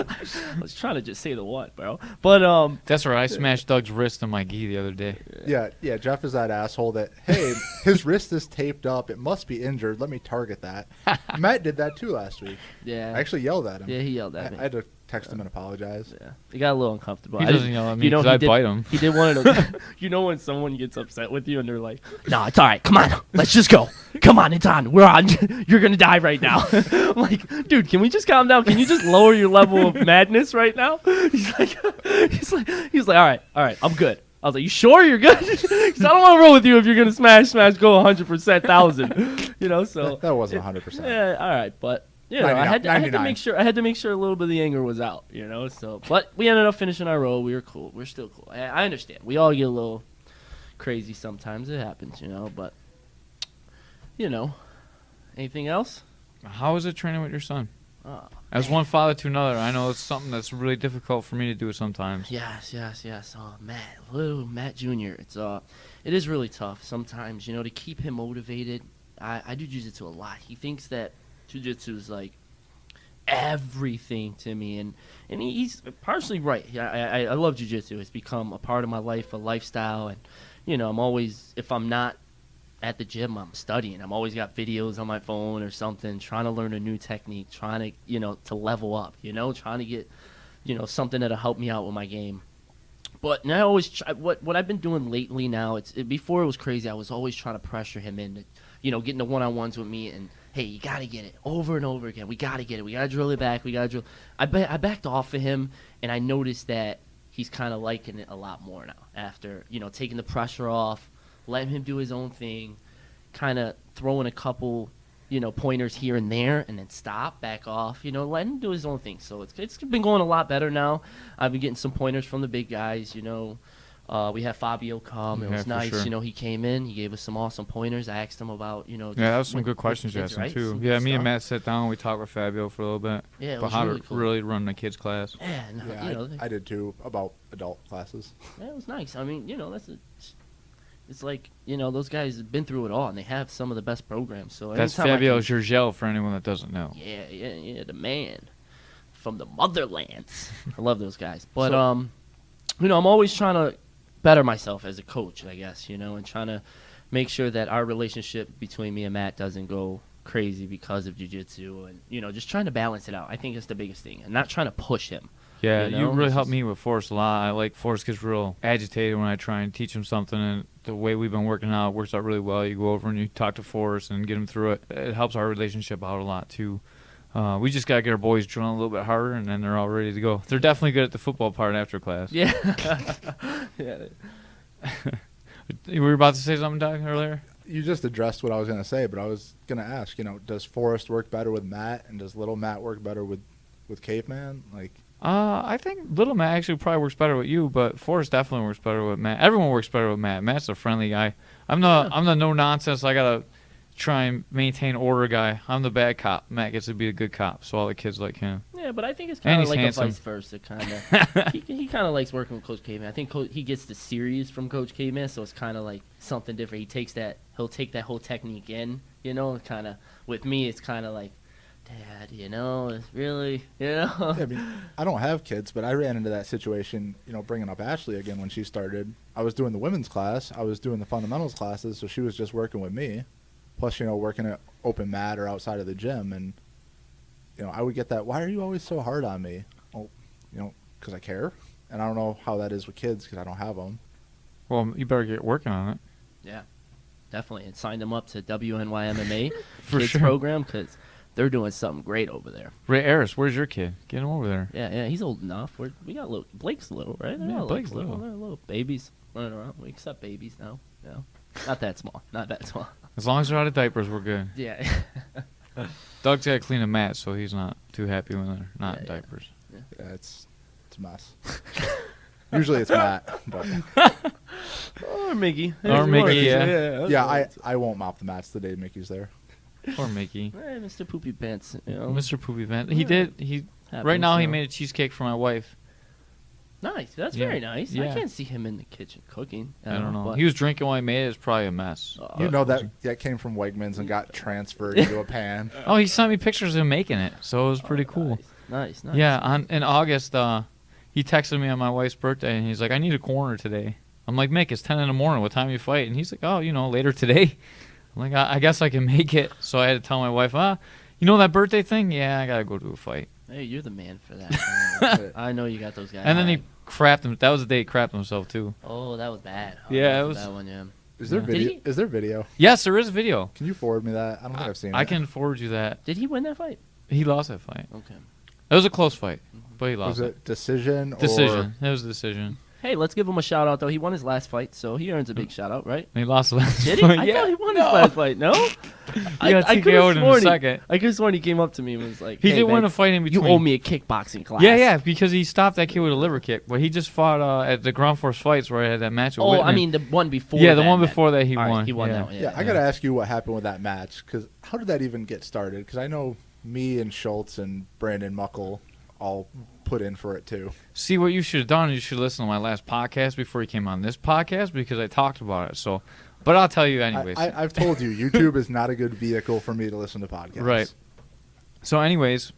I was trying to just say the what, bro. But That's right. I smashed Doug's wrist on my gi the other day. Yeah, Jeff is that asshole that, hey, his wrist is taped up. It must be injured. Let me target that. Matt did that too last week. yeah, I actually yelled at him. yeah, he yelled at me. I had to text him and apologize. Yeah, he got a little uncomfortable. He I doesn't didn't- yell at me you know, because he I did- bite him. He did one of those. You know when someone gets upset with you and they're like, "No, it's all right. Come on, let's just go. Come on, it's on. We're on. You're gonna die right now." I'm like, dude, can we just calm down? Can you just lower your level of madness right now? He's like, all right, I'm good. I was like, you sure you're good? 'Cause I don't want to roll with you if you're gonna smash, go 100%, 1,000. You know, so That wasn't 100%. yeah, all right, but you know, I had to 99. make sure a little bit of the anger was out, you know. So, but we ended up finishing our roll. We were cool. We're still cool. I understand. We all get a little crazy sometimes. It happens, you know. But you know, anything else? How is it training with your son? Oh, As one father to another, I know it's something that's really difficult for me to do sometimes. yes. Oh, little Matt Jr. It is really tough sometimes, you know, to keep him motivated. I do jiu-jitsu a lot. He thinks that jiu-jitsu is like everything to me, and he's partially right. I love jiu-jitsu. It's become a part of my life, a lifestyle, and you know, I'm always, if I'm not at the gym, I'm studying. I'm always got videos on my phone or something, trying to learn a new technique, trying to, you know, to level up, you know, trying to get, you know, something that'll help me out with my game. But now I always try, what I've been doing lately now, before it was crazy, I was always trying to pressure him into, you know, getting the one-on-ones with me, and hey, you got to get it over and over again. We got to get it. We got to drill it back. We got to drill. I backed off of him, and I noticed that he's kind of liking it a lot more now after, you know, taking the pressure off, letting him do his own thing, kind of throwing a couple, you know, pointers here and there, and then stop, back off, you know, letting him do his own thing. So it's been going a lot better now. I've been getting some pointers from the big guys, you know. We had Fabio come. It Yeah, was for nice. sure. You know, he came in. He gave us some awesome pointers. I asked him about, you know. Yeah, that was just some with- good with questions you kids, asked him right? too. Some Yeah, good me and stuff. Matt sat down. We talked with Fabio for a little bit. Yeah, it about was how really to cool. really run the kids class. Yeah, and, Yeah, you know, I did too, about adult classes. yeah, it was nice. I mean, you know, it's like, you know, those guys have been through it all, and they have some of the best programs. So That's anytime I Fabio can- Gurgel for anyone that doesn't know. Yeah, the man from the motherlands. I love those guys. But So- you know, I'm always trying to better myself as a coach, I guess, you know, and trying to make sure that our relationship between me and Matt doesn't go crazy because of jiu-jitsu, and you know, just trying to balance it out. I think it's the biggest thing, and not trying to push him. Yeah, You you know, really it's helped just- me with Forrest a lot. I like Forrest gets real agitated when I try and teach him something, and the way we've been working out works out really well. You go over and you talk to Forrest and get him through it. It helps our relationship out a lot too. We just gotta get our boys drilling a little bit harder, and then they're all ready to go. They're definitely good at the football part after class. Yeah. Yeah. You were about to say something, Doug, earlier? You just addressed what I was going to say, but I was going to ask, you know, does Forrest work better with Matt, and does little Matt work better with Caveman? Like, I think little Matt actually probably works better with you, but Forrest definitely works better with Matt. Everyone works better with Matt. Matt's a friendly guy. I'm the no nonsense. I gotta try and maintain order guy. I'm the bad cop. Matt gets to be a good cop, so all the kids like him. Yeah, but I think it's And kind of he's like handsome. a vice versa kind of. he kind of likes working with Coach Caveman. I think he gets the series from Coach Caveman, so it's kind of like something different. He'll take that whole technique in, you know. Kind of with me, it's kind of like, Dad, you know, it's really, you know. I mean, I don't have kids, but I ran into that situation, you know, bringing up Ashley again when she started. I was doing the women's class. I was doing the fundamentals classes, so she was just working with me. Plus, you know, working at open mat or outside of the gym. And, you know, I would get that, why are you always so hard on me? Well, you know, because I care. And I don't know how that is with kids because I don't have them. Well, you better get working on it. Yeah, definitely, and sign them up to WNYMMA For kids sure. program because they're doing something great over there. Ray Harris, where's your kid? Get him over there. Yeah, he's old enough. We got little Blake's little, right? They're Yeah, all Blake's like little. They're little babies running around. We accept babies now. You know, not that small. Not that small. As long as they're out of diapers, we're good. Yeah. Doug's got to clean a mat, so he's not too happy when they're not in Yeah, yeah. diapers. Yeah, it's a mess. Usually it's Matt. But Or Mickey. Or Mickey, yeah. yeah, I won't mop the mats the day Mickey's there. Poor Mickey. Hey, Mr. Poopy Pants. You know, Mr. Poopy Van. Yeah. He happens, right now he you know. made a cheesecake for my wife. Nice. That's Yeah. very nice. Yeah. I can't see him in the kitchen cooking. I don't know. but- He was drinking while he made it. It's probably a mess. You But- know that came from Wegmans and got transferred into a pan. Oh, he sent me pictures of him making it, so it was pretty cool. Nice. Yeah, in August, he texted me on my wife's birthday, and he's like, "I need a corner today." I'm like, "Mick, it's 10 in the morning. What time you fight?" And he's like, "Oh, later today." I'm like, I guess I can make it. So I had to tell my wife, that birthday thing? Yeah, I gotta go to a fight. Hey, you're the man for that. I know you got those guys. And then he crapped him. That was the day he crapped himself too. Oh, that was bad. Oh, Yeah, that it was was- a bad one. Yeah. Is there Did video? he? Is there video? Yes, there is a video. Can you forward me that? I don't think I've seen it. I can forward you that. Did he win that fight? He lost that fight. Okay. It was a close fight, but he lost Was it decision? Decision. It was a decision. Hey, let's give him a shout out though. He won his last fight, so he earns a big shout out, right? And he lost the last Did he? fight. I Yeah. thought he won his last fight. No. He got could've TKO'd in the sworn second. I could have sworn he came up to me and was like, He hey, did man, win a fight in between. You owe me a kickboxing class. Yeah, because he stopped that kid with a liver kick. But he just fought at the Ground Force Fights where I had that match with Oh, Whitman. I mean the one before. Yeah, the that, one man. before that he All right, won. He won yeah. that one. Yeah, I gotta ask you what happened with that match, because how did that even get started? Because I know me and Schultz and Brandon Muckle all put in for it too. See, what you should have done is you should listen to my last podcast before you came on this podcast because I talked about it. So, but I'll tell you anyways. I've told you, YouTube is not a good vehicle for me to listen to podcasts. Right. So, anyways,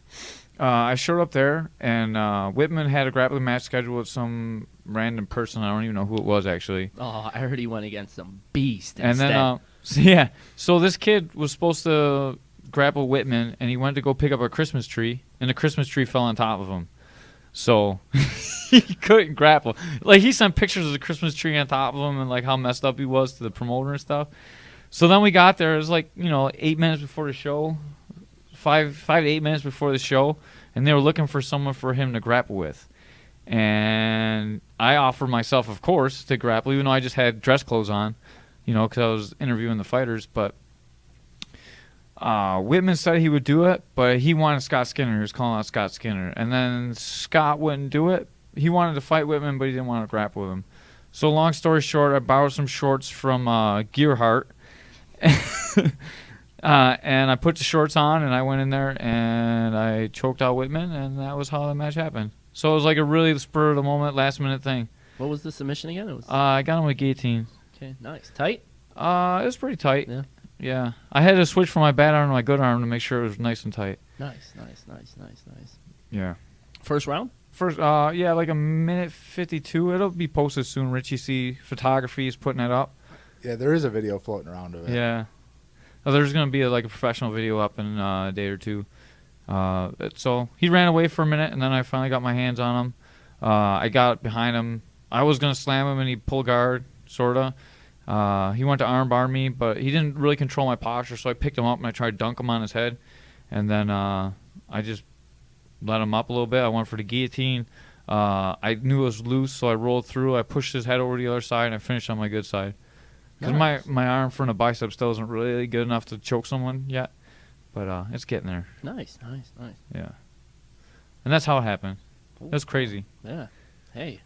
I showed up there, and Whitman had a grappling match scheduled with some random person. I don't even know who it was, actually. Oh, I heard he went against some beast. And instead. then, so this kid was supposed to grapple Whitman, and he went to go pick up a Christmas tree, and the Christmas tree fell on top of him. So he couldn't grapple. Like, he sent pictures of the Christmas tree on top of him and, like, how messed up he was to the promoter and stuff. So then we got there. It was, like, 8 minutes before the show, 5 to 8 minutes before the show, and they were looking for someone for him to grapple with. And I offered myself, of course, to grapple, even though I just had dress clothes on, because I was interviewing the fighters. But Whitman said he would do it, but he wanted Scott Skinner. He was calling out Scott Skinner. And then Scott wouldn't do it. He wanted to fight Whitman, but he didn't want to grapple with him. So long story short, I borrowed some shorts from Gearhart. And I put the shorts on, and I went in there, and I choked out Whitman, and that was how the match happened. So it was like a really spur-of-the-moment, last-minute thing. What was the submission again? It was I got him with guillotine. okay. Nice, tight. It was pretty tight. Yeah. Yeah. I had to switch from my bad arm to my good arm to make sure it was nice and tight. Nice. Yeah. First round. First, like a minute 52. It'll be posted soon. Richie C. Photography is putting it up. Yeah, there is a video floating around of it. Yeah. There's going to be a professional video up in a day or two. So he ran away for a minute, and then I finally got my hands on him. I got behind him. I was going to slam him, and he pulled guard, sort of. He went to armbar me, but he didn't really control my posture, so I picked him up, and I tried to dunk him on his head. And then I just let him up a little bit. I went for the guillotine. I knew it was loose, so I rolled through. I pushed his head over to the other side, and I finished on my good side. Because Nice. my arm from the bicep still isn't really good enough to choke someone yet. But it's getting there. Nice. Yeah. And that's how it happened. Cool. That's crazy. Yeah. Hey,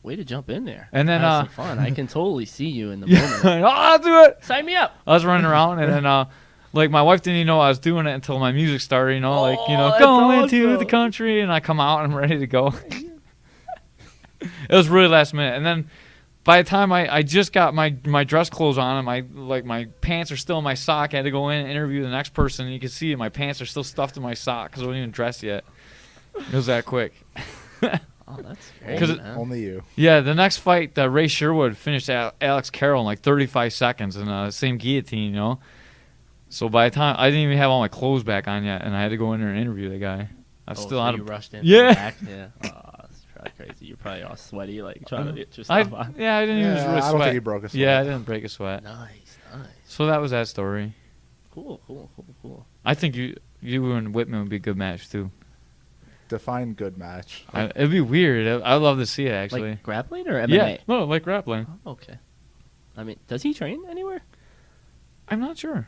way to jump in there. And then, have some fun. I can totally see you in the Yeah, moment. I'll do it. Sign me up. I was running around, and then my wife didn't even know I was doing it until my music started. that's Going to awesome. the country, and I come out and I'm ready to go. It was really last minute, and then by the time I just got my dress clothes on and my pants are still in my sock, I had to go in and interview the next person, and you can see my pants are still stuffed in my sock because I wasn't even dressed yet. It was that quick. Oh, that's great. 'Cause man. Only you. Yeah, the next fight, Ray Sherwood finished Alex Carroll in like 35 seconds in the same guillotine, So by the time I didn't even have all my clothes back on yet, and I had to go in there and interview the guy. I was still so out you of. rushed in. Yeah. From the back? Yeah. Oh, that's probably crazy. You're probably all sweaty, like trying to get your I stuff on. didn't even really I don't sweat. think he broke a sweat. Yeah, I didn't break a sweat. Nice. So that was that story. Cool. I think you and Whitman would be a good match too. Define good match. It'd be weird. I'd love to see it actually. Like grappling or MMA? Yeah, no, like grappling. Oh, okay. I mean, does he train anywhere? I'm not sure.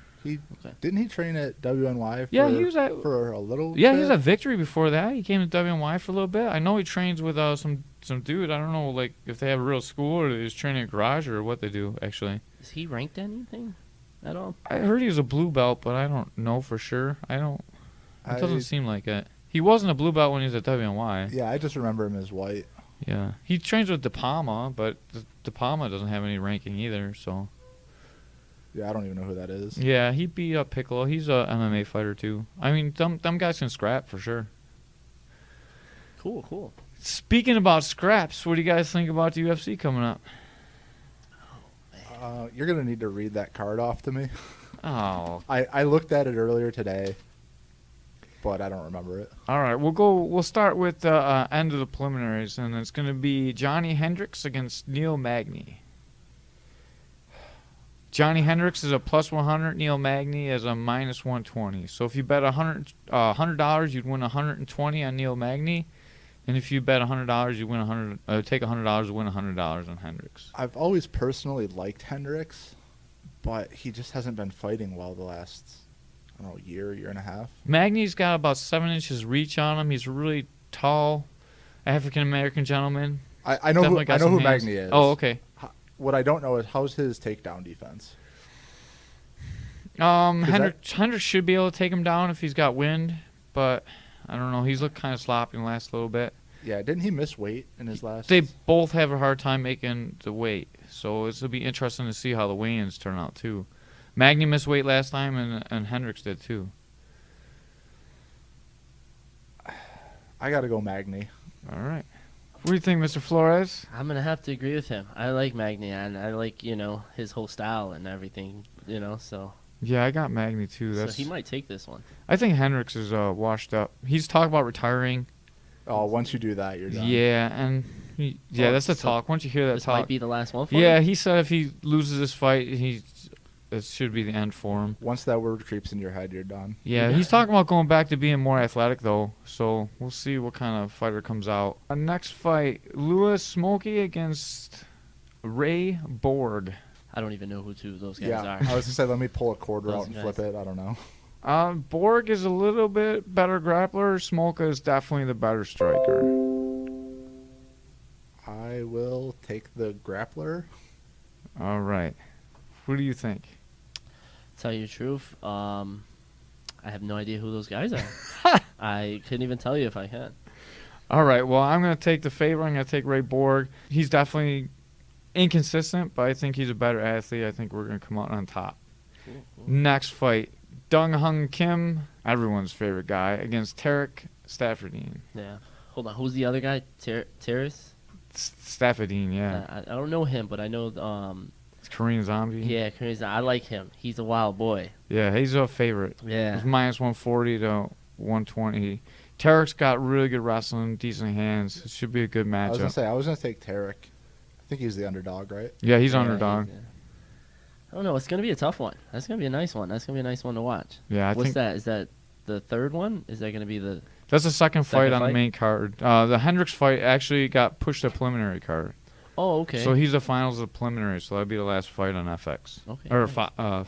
Didn't he train at WNY? Yeah, he was at. for a little. Yeah, bit? he was at Victory before that. He came to WNY for a little bit. I know he trains with some dude. I don't know, like if they have a real school or they just train in a garage or what they do. Actually, Is he ranked anything at all? I heard he was a blue belt, but I don't know for sure. It doesn't I- seem like it. He wasn't a blue belt when he was at WNY. Yeah, I just remember him as white. Yeah, he trains with De Palma, but De Palma doesn't have any ranking either. So Yeah, I don't even know who that is. yeah, he beat up Piccolo. He's a MMA fighter too. I mean, them guys can scrap for sure. Cool. Speaking about scraps, what do you guys think about the UFC coming up? You're gonna need to read that card off to me. Oh, I looked at it earlier today, but I don't remember it. all right. We'll start with the end of the preliminaries, and it's going to be Johnny Hendricks against Neil Magny. Johnny Hendricks is a plus 100. Neil Magny is a minus 120. So if you bet $100, you'd win 120 on Neil Magny, and if you bet $100, you win take $100 to win $100 on Hendricks. I've always personally liked Hendricks, but he just hasn't been fighting well the last, I don't know, year and a half. Magny's got about 7 inches reach on him. He's a really tall African American gentleman. I know Definitely got who some hands. Magny is. Oh, okay. What I don't know is how's his takedown defense. Hendricks should be able to take him down if he's got wind, but I don't know. He's looked kind of sloppy in the last little bit. Yeah, didn't he miss weight in his last? They both have a hard time making the weight, so it'll be interesting to see how the weigh-ins turn out too. Magny missed weight last time, and Hendricks did too. I got to go Magny. All right. What do you think, Mr. Flores? I'm gonna have to agree with him. I like Magny, and I like his whole style and everything. So Yeah, I got Magny too. so he might take this one. I think Hendricks is washed up. He's talking about retiring. Oh, once you do that, you're done. Yeah, and that's the so talk. Once you hear that This talk, might be the last one for yeah, him. he said if he loses this fight, it should be the end for him. Once that word creeps in your head, you're done. Yeah, he's talking about going back to being more athletic though. So we'll see what kind of fighter comes out. Next fight, Louis Smokey against Ray Borg. I don't even know who two of those guys Yeah, are. I was gonna say let me pull a quarter Those out and guys. flip it. I don't know. Borg is a little bit better grappler. Smoka is definitely the better striker. I will take the grappler. All right. What do you think? Tell you the truth, I have no idea who those guys are. I couldn't even tell you if I can. All right. Well, I'm going to take the favor. I'm going to take Ray Borg. He's definitely inconsistent, but I think he's a better athlete. I think we're going to come out on top. Cool. Next fight, Dong Hung Kim, everyone's favorite guy, against Tarek Staffordine. Yeah. Hold on. Who's the other guy? Terrace? Staffordine, yeah. I don't know him, but I know. It's Korean Zombie. Yeah, I like him. He's a wild boy. Yeah, he's a favorite. Yeah. It's minus 140 to 120. Tarek's got really good wrestling, decent hands. It should be a good I was gonna matchup. say I was gonna take Tarek. I think he's the underdog, right? Yeah, he's Yeah, underdog. I don't know. It's gonna be a tough one. That's gonna be a nice one. That's gonna be a nice one to watch. Yeah, I What's think that? Is that the third one? Is that gonna be the? that's the second fight Second on the fight? main card. The Hendricks fight actually got pushed to preliminary card. Oh, okay. So he's the finals of the preliminary, so that'd be the last fight on FX. Okay. Or nice.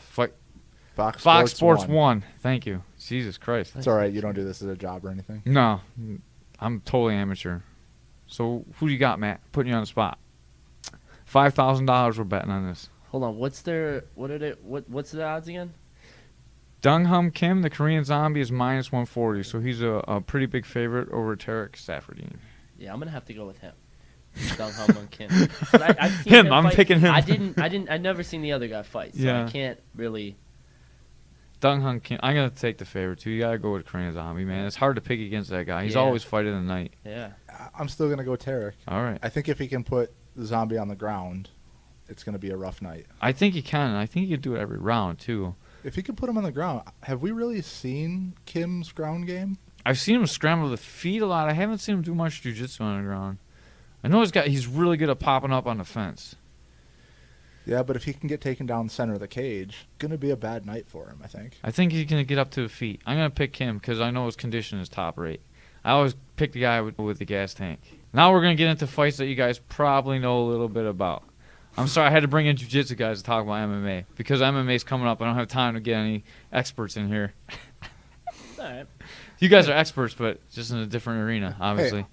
Fox Sports 1. Thank you. Jesus Christ. It's all right. You don't do this as a job or anything. No, I'm totally amateur. So who do you got, Matt? Putting you on the spot. $5,000 we're betting on this. Hold on. What's the odds again? Dong Hum Kim, the Korean Zombie, is minus 140, so he's a pretty big favorite over Tarek Staffordine. Yeah, I'm gonna have to go with him. Dong Hum Kim. 'Cause I've seen Him, I'm fight. picking him. I've never seen the other guy fight, so Yeah. I can't really. Dong Hum Kim, I'm going to take the favorite, too. You got to go with Korean Zombie, man. It's hard to pick against that guy. He's Yeah. always fighting the night. Yeah. I'm still gonna go Tarek. All right. I think if he can put the Zombie on the ground, it's gonna be a rough night. I think he can. I think he can do it every round, too. If he can put him on the ground, have we really seen Kim's ground game? I've seen him scramble the feet a lot. I haven't seen him do much jiu-jitsu on the ground. I know he's really good at popping up on the fence. Yeah, but if he can get taken down the center of the cage, gonna be a bad night for him, I think. I think he's going to get up to the feet. I'm going to pick him because I know his condition is top rate. I always pick the guy with the gas tank. Now we're going to get into fights that you guys probably know a little bit about. I'm sorry I had to bring in jiu-jitsu guys to talk about MMA because MMA is coming up. I don't have time to get any experts in here. All right. You guys are experts, but just in a different arena, obviously.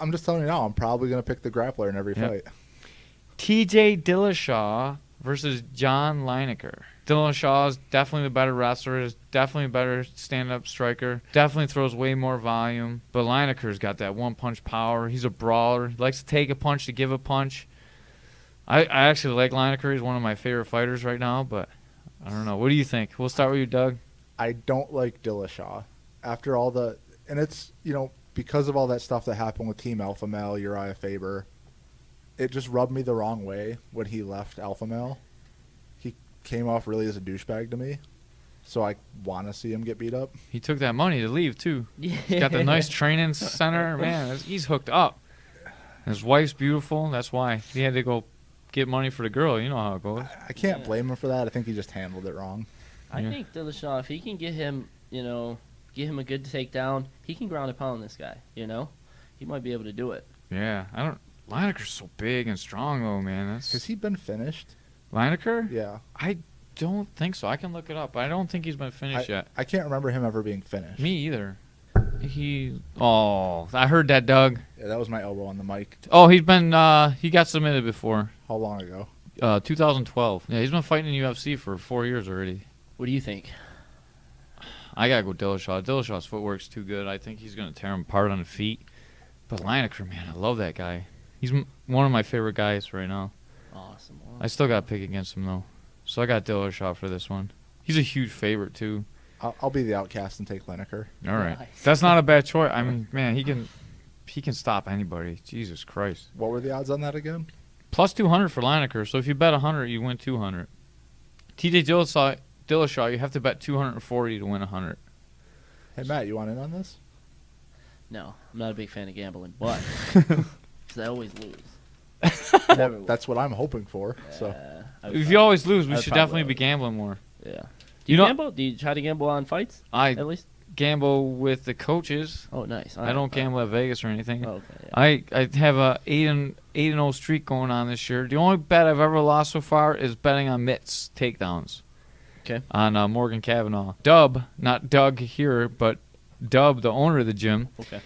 I'm just telling you now, I'm probably gonna pick the grappler in every Yep. fight. TJ Dillashaw versus John Lineker. Dillashaw is definitely the better wrestler. Is definitely a better stand-up striker. Definitely throws way more volume. But Lineker's got that one-punch power. He's a brawler. He likes to take a punch to give a punch. I actually like Lineker. He's one of my favorite fighters right now. But I don't know. What do you think? We'll start with you, Doug. I don't like Dillashaw. After all the, and it's, because of all that stuff that happened with Team Alpha Male, Uriah Faber, it just rubbed me the wrong way when he left Alpha Male. He came off really as a douchebag to me. So I want to see him get beat up. He took that money to leave, too. Yeah. He's got the nice training center. Man, he's hooked up. His wife's beautiful. That's why he had to go get money for the girl. You know how it goes. I can't blame him for that. I think he just handled it wrong. I think Dillashaw, if he can get him, get him a good takedown, he can ground and pound this guy, He might be able to do it. Yeah, Lineker's so big and strong, though, man. Has he been finished? Lineker? Yeah. I don't think so. I can look it up. I don't think he's been finished yet. I can't remember him ever being finished. Me either. I heard that, Doug. Yeah, that was my elbow on the mic. Oh, he got submitted before. How long ago? 2012. Yeah, he's been fighting in UFC for 4 years already. What do you think? I gotta go Dillashaw. Dillashaw's footwork's too good. I think he's gonna tear him apart on the feet. But Lineker, man, I love that guy. He's one of my favorite guys right now. Awesome. I still got to pick against him, though. So I got Dillashaw for this one. He's a huge favorite, too. I'll be the outcast and take Lineker. All right. Nice. That's not a bad choice. I mean, man, he can stop anybody. Jesus Christ. What were the odds on that again? Plus 200 for Lineker. So if you bet 100, you win 200. TJ Dillashaw, you have to bet 240 to win 100. Hey, Matt, you want in on this? No, I'm not a big fan of gambling, but because I always lose. Never win. That's what I'm hoping for. So If you always lose, we I'd should probably definitely be lose. gambling more. Yeah. Do You you know- gamble? Do you try to gamble on fights? I At least. gamble with the coaches. Oh, nice. I don't gamble at Vegas or anything. Oh, okay. Yeah. I have a 8-0 streak going on this year. The only bet I've ever lost so far is betting on mitts takedowns. Okay. On Morgan Cavanaugh. Dub, not Doug here, but Dub, the owner of the gym, Okay.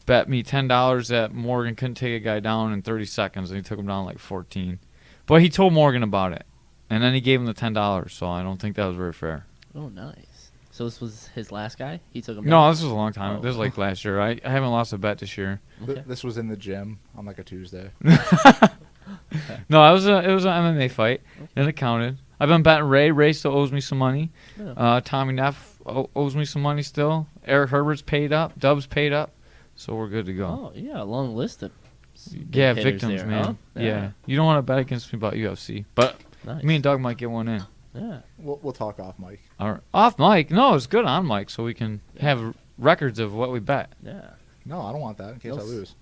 bet me $10 that Morgan couldn't take a guy down in 30 seconds, and he took him down like 14. But he told Morgan about it, and then he gave him the $10, so I don't think that was very fair. Oh, nice. So this was his last guy? He took him No, down? this was a long time. Oh. This was like last year. I haven't lost a bet this year. Okay. this was in the gym on like a Tuesday. No, it was an MMA fight, and it counted. I've been betting Ray. Ray still owes me some money. Yeah. Tommy Neff owes me some money still. Eric Herbert's paid up. Dub's paid up. So we're good to go. Oh, yeah, a long list of Yeah, hitters victims, there, man. huh? Yeah. You don't want to bet against me about UFC. But Nice. me and Doug might get one in. Yeah. We'll talk off mic. All right. Off mic. No, it's good on mic so we can have records of what we bet. Yeah. No, I don't want that in case I Nope. lose.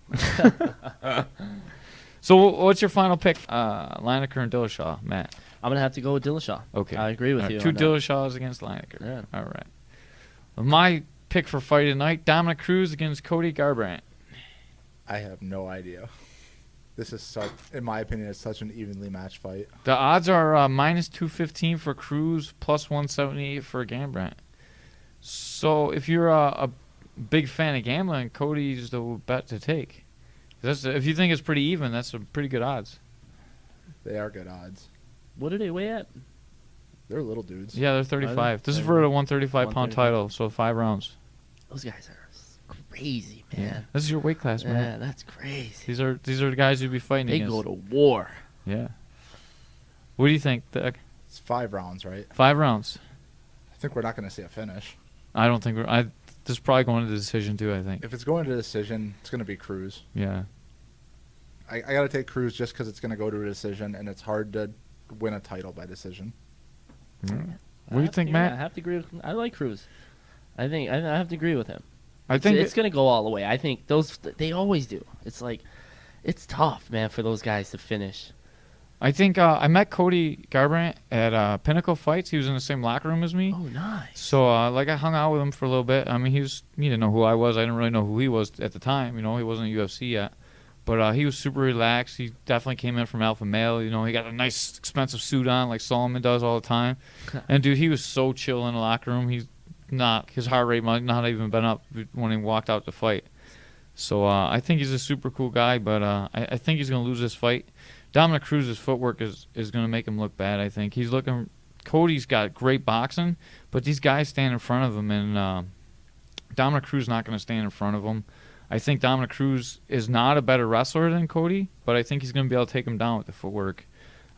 So what's your final pick? Lineker and Dillashaw, Matt. I'm going to have to go with Dillashaw. Okay. I agree with All right, you. Two on that. Dillashaws against Lineker. Yeah. All right. My pick for fight tonight, Dominic Cruz against Cody Garbrandt. I have no idea. This is such, in my opinion, it's such an evenly matched fight. The odds are minus 215 for Cruz, plus 178 for Garbrandt. So if you're a big fan of gambling, Cody's the bet to take. If you think it's pretty even, that's a pretty good odds. They are good odds. What do they weigh at? They're little dudes. Yeah, they're 35. This is for the 135-pound 135. title, so 5 rounds. Those guys are crazy, man. This is your weight class, man. Yeah, that's crazy. These are the guys you'd be fighting They against. go to war. Yeah. What do you think, Doug? It's 5 rounds, right? 5 rounds. I think we're not going to see a finish. I don't think this is probably going to the decision too, I think. If it's going to decision, it's going to be Cruz. Yeah. I got to take Cruz just because it's going to go to a decision, and it's hard to win a title by decision. What do you think, Matt? I have to agree with. I like Cruz. I think I have to agree with him. I think it's going to go all the way. I think they always do. It's like it's tough, man, for those guys to finish. I met Cody Garbrandt at Pinnacle Fights. He was in the same locker room as me. Oh, nice. So I hung out with him for a little bit. I mean, he didn't know who I was. I didn't really know who he was at the time. You know, he wasn't in UFC yet. But he was super relaxed. He definitely came in from Alpha Male. You know, he got a nice, expensive suit on like Solomon does all the time. And, dude, he was so chill in the locker room. His heart rate might not have even been up when he walked out to fight. So I think he's a super cool guy, but I think he's going to lose this fight. Dominic Cruz's footwork is going to make him look bad, I think. He's looking Cody's got great boxing, but these guys stand in front of him, and Dominic Cruz not going to stand in front of him. I think Dominic Cruz is not a better wrestler than Cody, but I think he's going to be able to take him down with the footwork.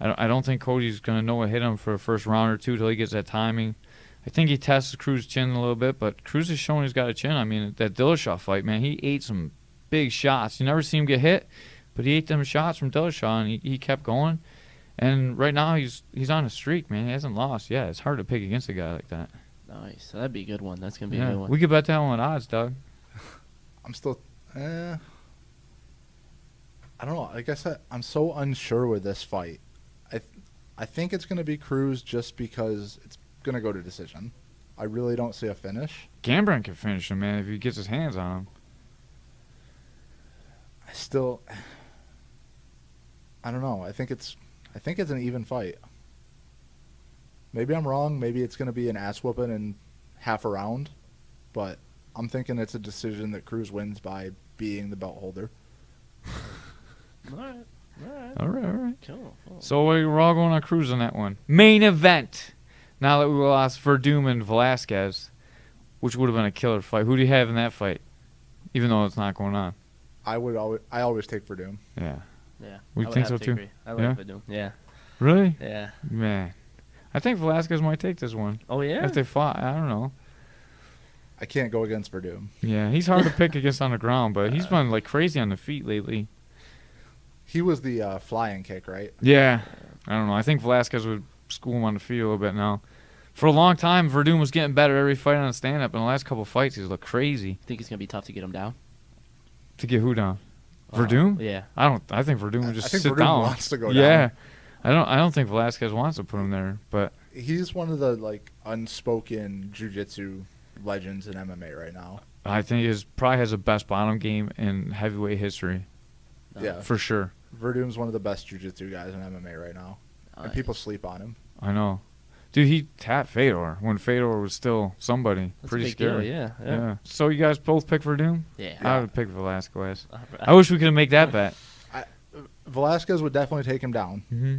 I don't think Cody's going to know what hit him for a first round or two till he gets that timing. I think he tests Cruz's chin a little bit, but Cruz is showing he's got a chin. I mean, that Dillashaw fight, man, he ate some big shots. You never see him get hit, but he ate them shots from Dillashaw, and he kept going. And right now he's on a streak, man. He hasn't lost. Yeah, it's hard to pick against a guy like that. Nice. So that'd be a good one. That's going to be a good one. We could bet that one at odds, Doug. I'm still, I don't know. I guess I'm so unsure with this fight. I think it's going to be Cruz just because it's going to go to decision. I really don't see a finish. Gambrin can finish him, man, if he gets his hands on him. I don't know. I think it's an even fight. Maybe I'm wrong. Maybe it's going to be an ass whooping in half a round, but I'm thinking it's a decision that Cruz wins by being the belt holder. All right. Cool. So we're all going on Cruz on that one. Main event. Now that we lost Verdum and Velasquez, which would have been a killer fight. Who do you have in that fight? Even though it's not going on. I always take Verdum. Yeah. Yeah. We think so too. Agree. I like Yeah? Verdum. Yeah. Really? Yeah. Man. I think Velasquez might take this one. Oh yeah. If they fought, I don't know. I can't go against Verdum. Yeah, he's hard to pick against on the ground, but he's been like crazy on the feet lately. He was the flying kick, right? Yeah. I don't know. I think Velasquez would school him on the feet a little bit now. For a long time, Verdum was getting better every fight on the stand-up. In the last couple of fights, he's looked crazy. Think it's gonna be tough to get him down? To get who down? Verdum? Yeah. I think Verdum would just I think sit Verdum down. wants to go Yeah. down. I don't think Velasquez wants to put him there, but He's one of the unspoken jiu-jitsu legends in MMA right now. I think he probably has the best bottom game in heavyweight history. Yeah. For sure. Verdum's one of the best jiu-jitsu guys in MMA right now. And people sleep on him. I know. Dude, he tapped Fedor when Fedor was still somebody. That's Pretty a big scary. Deal. Yeah. So you guys both pick Verdum? Yeah. I would pick Velasquez. Right. I wish we could make that bet. Velasquez would definitely take him down. Mm-hmm.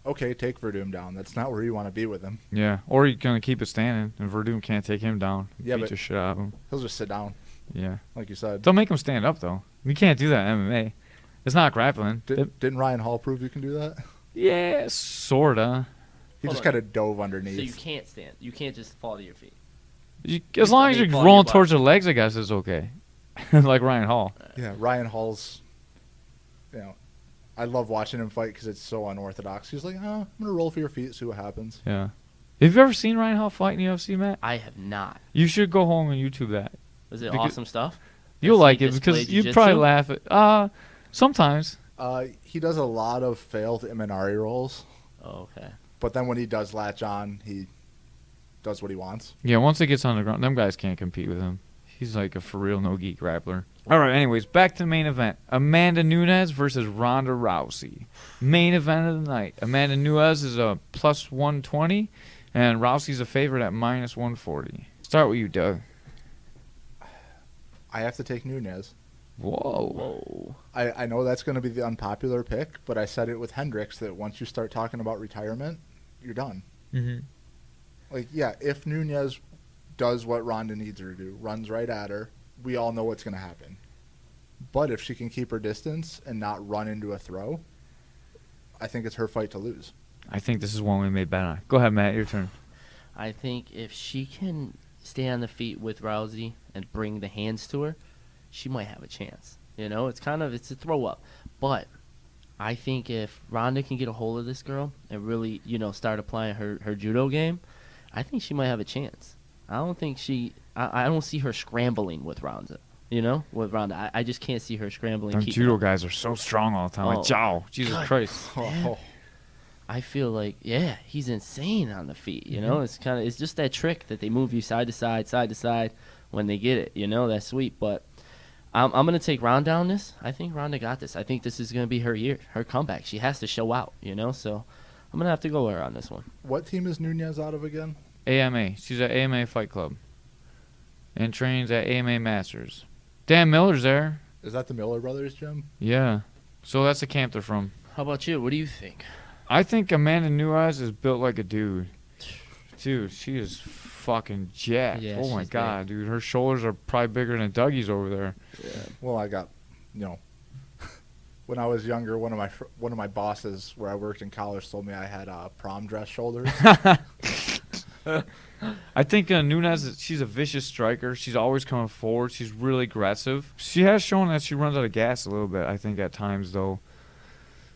Okay, take Verdum down. That's not where you want to be with him. Yeah. Or you're going to keep it standing, and Verdum can't take him down. Yeah, Beat but the shit out of him. he'll just sit down, Yeah. like you said. Don't make him stand up, though. You can't do that in MMA. It's not grappling. Didn't Ryan Hall prove you can do that? Yeah, sorta. He Hold just on. kind of dove So you underneath. can't stand. You can't just fall to your feet. As long as I mean, you're fall rolling your towards your legs, I guess it's okay. Like Ryan Hall. Yeah, Ryan Hall's, I love watching him fight because it's so unorthodox. He's like, I'm going to roll for your feet, see what happens. Yeah. Have you ever seen Ryan Hall fight in the UFC, Matt? I have not. You should go home and YouTube that. Was it Because- awesome stuff? You'll Does he like it display because you'd jujitsu? probably laugh at. Sometimes. He does a lot of failed Imanari rolls, Oh, okay. but then when he does latch on, he does what he wants. Yeah, once it gets on the ground, them guys can't compete with him. He's like a for real no-gi grappler. All right, anyways, back to the main event. Amanda Nunes versus Ronda Rousey. Main event of the night. Amanda Nunes is a plus 120, and Rousey's a favorite at minus 140. Start with you, Doug. I have to take Nunes. Whoa. I know that's going to be the unpopular pick, but I said it with Hendricks that once you start talking about retirement, you're done. Mm-hmm. If Nunes does what Ronda needs her to do, runs right at her, we all know what's going to happen. But if she can keep her distance and not run into a throw, I think it's her fight to lose. I think this is one we made bet on. Go ahead, Matt. Your turn. I think if she can stay on the feet with Rousey and bring the hands to her, she might have a chance. It's a throw up. But I think if Ronda can get a hold of this girl and really, start applying her judo game, I think she might have a chance. I don't think I don't see her scrambling with Ronda. With Ronda. I just can't see her scrambling. Them keeping judo up. guys are so strong all the time. Oh, Like, Jow. Jesus God. Christ. Man. I feel like, he's insane on the feet. Mm-hmm. It's just that trick that they move you side to side when they get it. That's sweet. But I'm gonna take Ronda on this. I think Ronda got this. I think this is gonna be her year, her comeback. She has to show out. So I'm gonna have to go with her on this one. What team is Nunes out of again? AMA. She's at AMA Fight Club. And trains at AMA Masters. Dan Miller's there. Is that the Miller Brothers gym? Yeah. So that's the camp they're from. How about you? What do you think? I think Amanda Nunes is built like a dude. Dude, she is fucking jacked. Yeah, oh my she's god, dude, her shoulders are probably bigger than Dougie's over there. Yeah. Well, I got, when I was younger, one of my bosses where I worked in college told me I had prom dress shoulders. I think Nunes, she's a vicious striker. She's always coming forward. She's really aggressive. She has shown that she runs out of gas a little bit, I think, at times, though.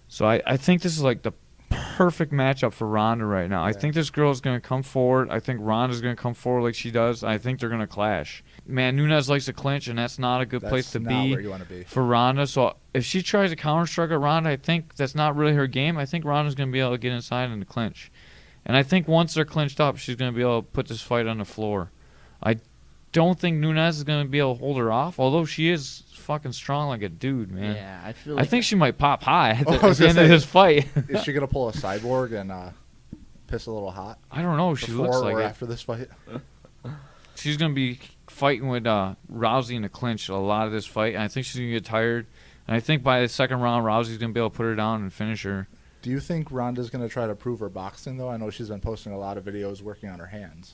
So I think this is like the perfect matchup for Ronda right now. I think this girl is going to come forward. I think Ronda's going to come forward like she does. I think they're going to clash. Man, Nunes likes to clinch, and that's not a good place to That's be not where you want to be. for Ronda. So if she tries to counter-strike at Ronda, I think that's not really her game. I think Ronda's going to be able to get inside and to clinch. And I think once they're clinched up, she's going to be able to put this fight on the floor. I don't think Nunes is going to be able to hold her off, although she is fucking strong like a dude, man. Yeah, I feel like I think she might pop high at I the was end gonna of say, this fight. Is she going to pull a cyborg and piss a little hot I don't know. She before looks like or it. after this fight? She's going to be fighting with Rousey in the clinch a lot of this fight. And I think she's going to get tired. And I think by the second round, Rousey's going to be able to put her down and finish her. Do you think Ronda's going to try to prove her boxing, though? I know she's been posting a lot of videos working on her hands.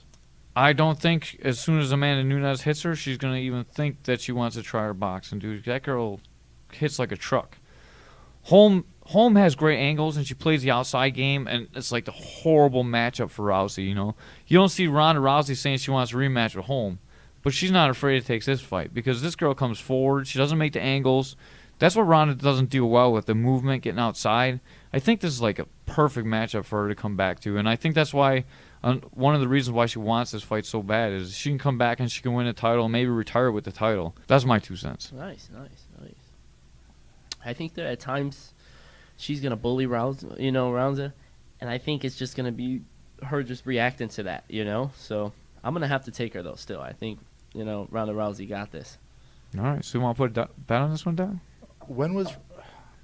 I don't think as soon as Amanda Nunes hits her, she's going to even think that she wants to try her boxing, dude. That girl hits like a truck. Holm has great angles, and she plays the outside game, and it's like the horrible matchup for Rousey, you know. You don't see Ronda Rousey saying she wants a rematch with Holm, but she's not afraid to take this fight because this girl comes forward. She doesn't make the angles. That's what Ronda doesn't do well with, the movement, getting outside. I think this is like a perfect matchup for her to come back to, and I think that's why one of the reasons why she wants this fight so bad is she can come back and she can win the title and maybe retire with the title. That's my 2 cents. Nice. I think that at times she's gonna bully Rousey, and I think it's just gonna be her just reacting to that, So I'm gonna have to take her though. Still, I think Ronda Rousey got this. All right, so you want to put a bet on this one down? When was...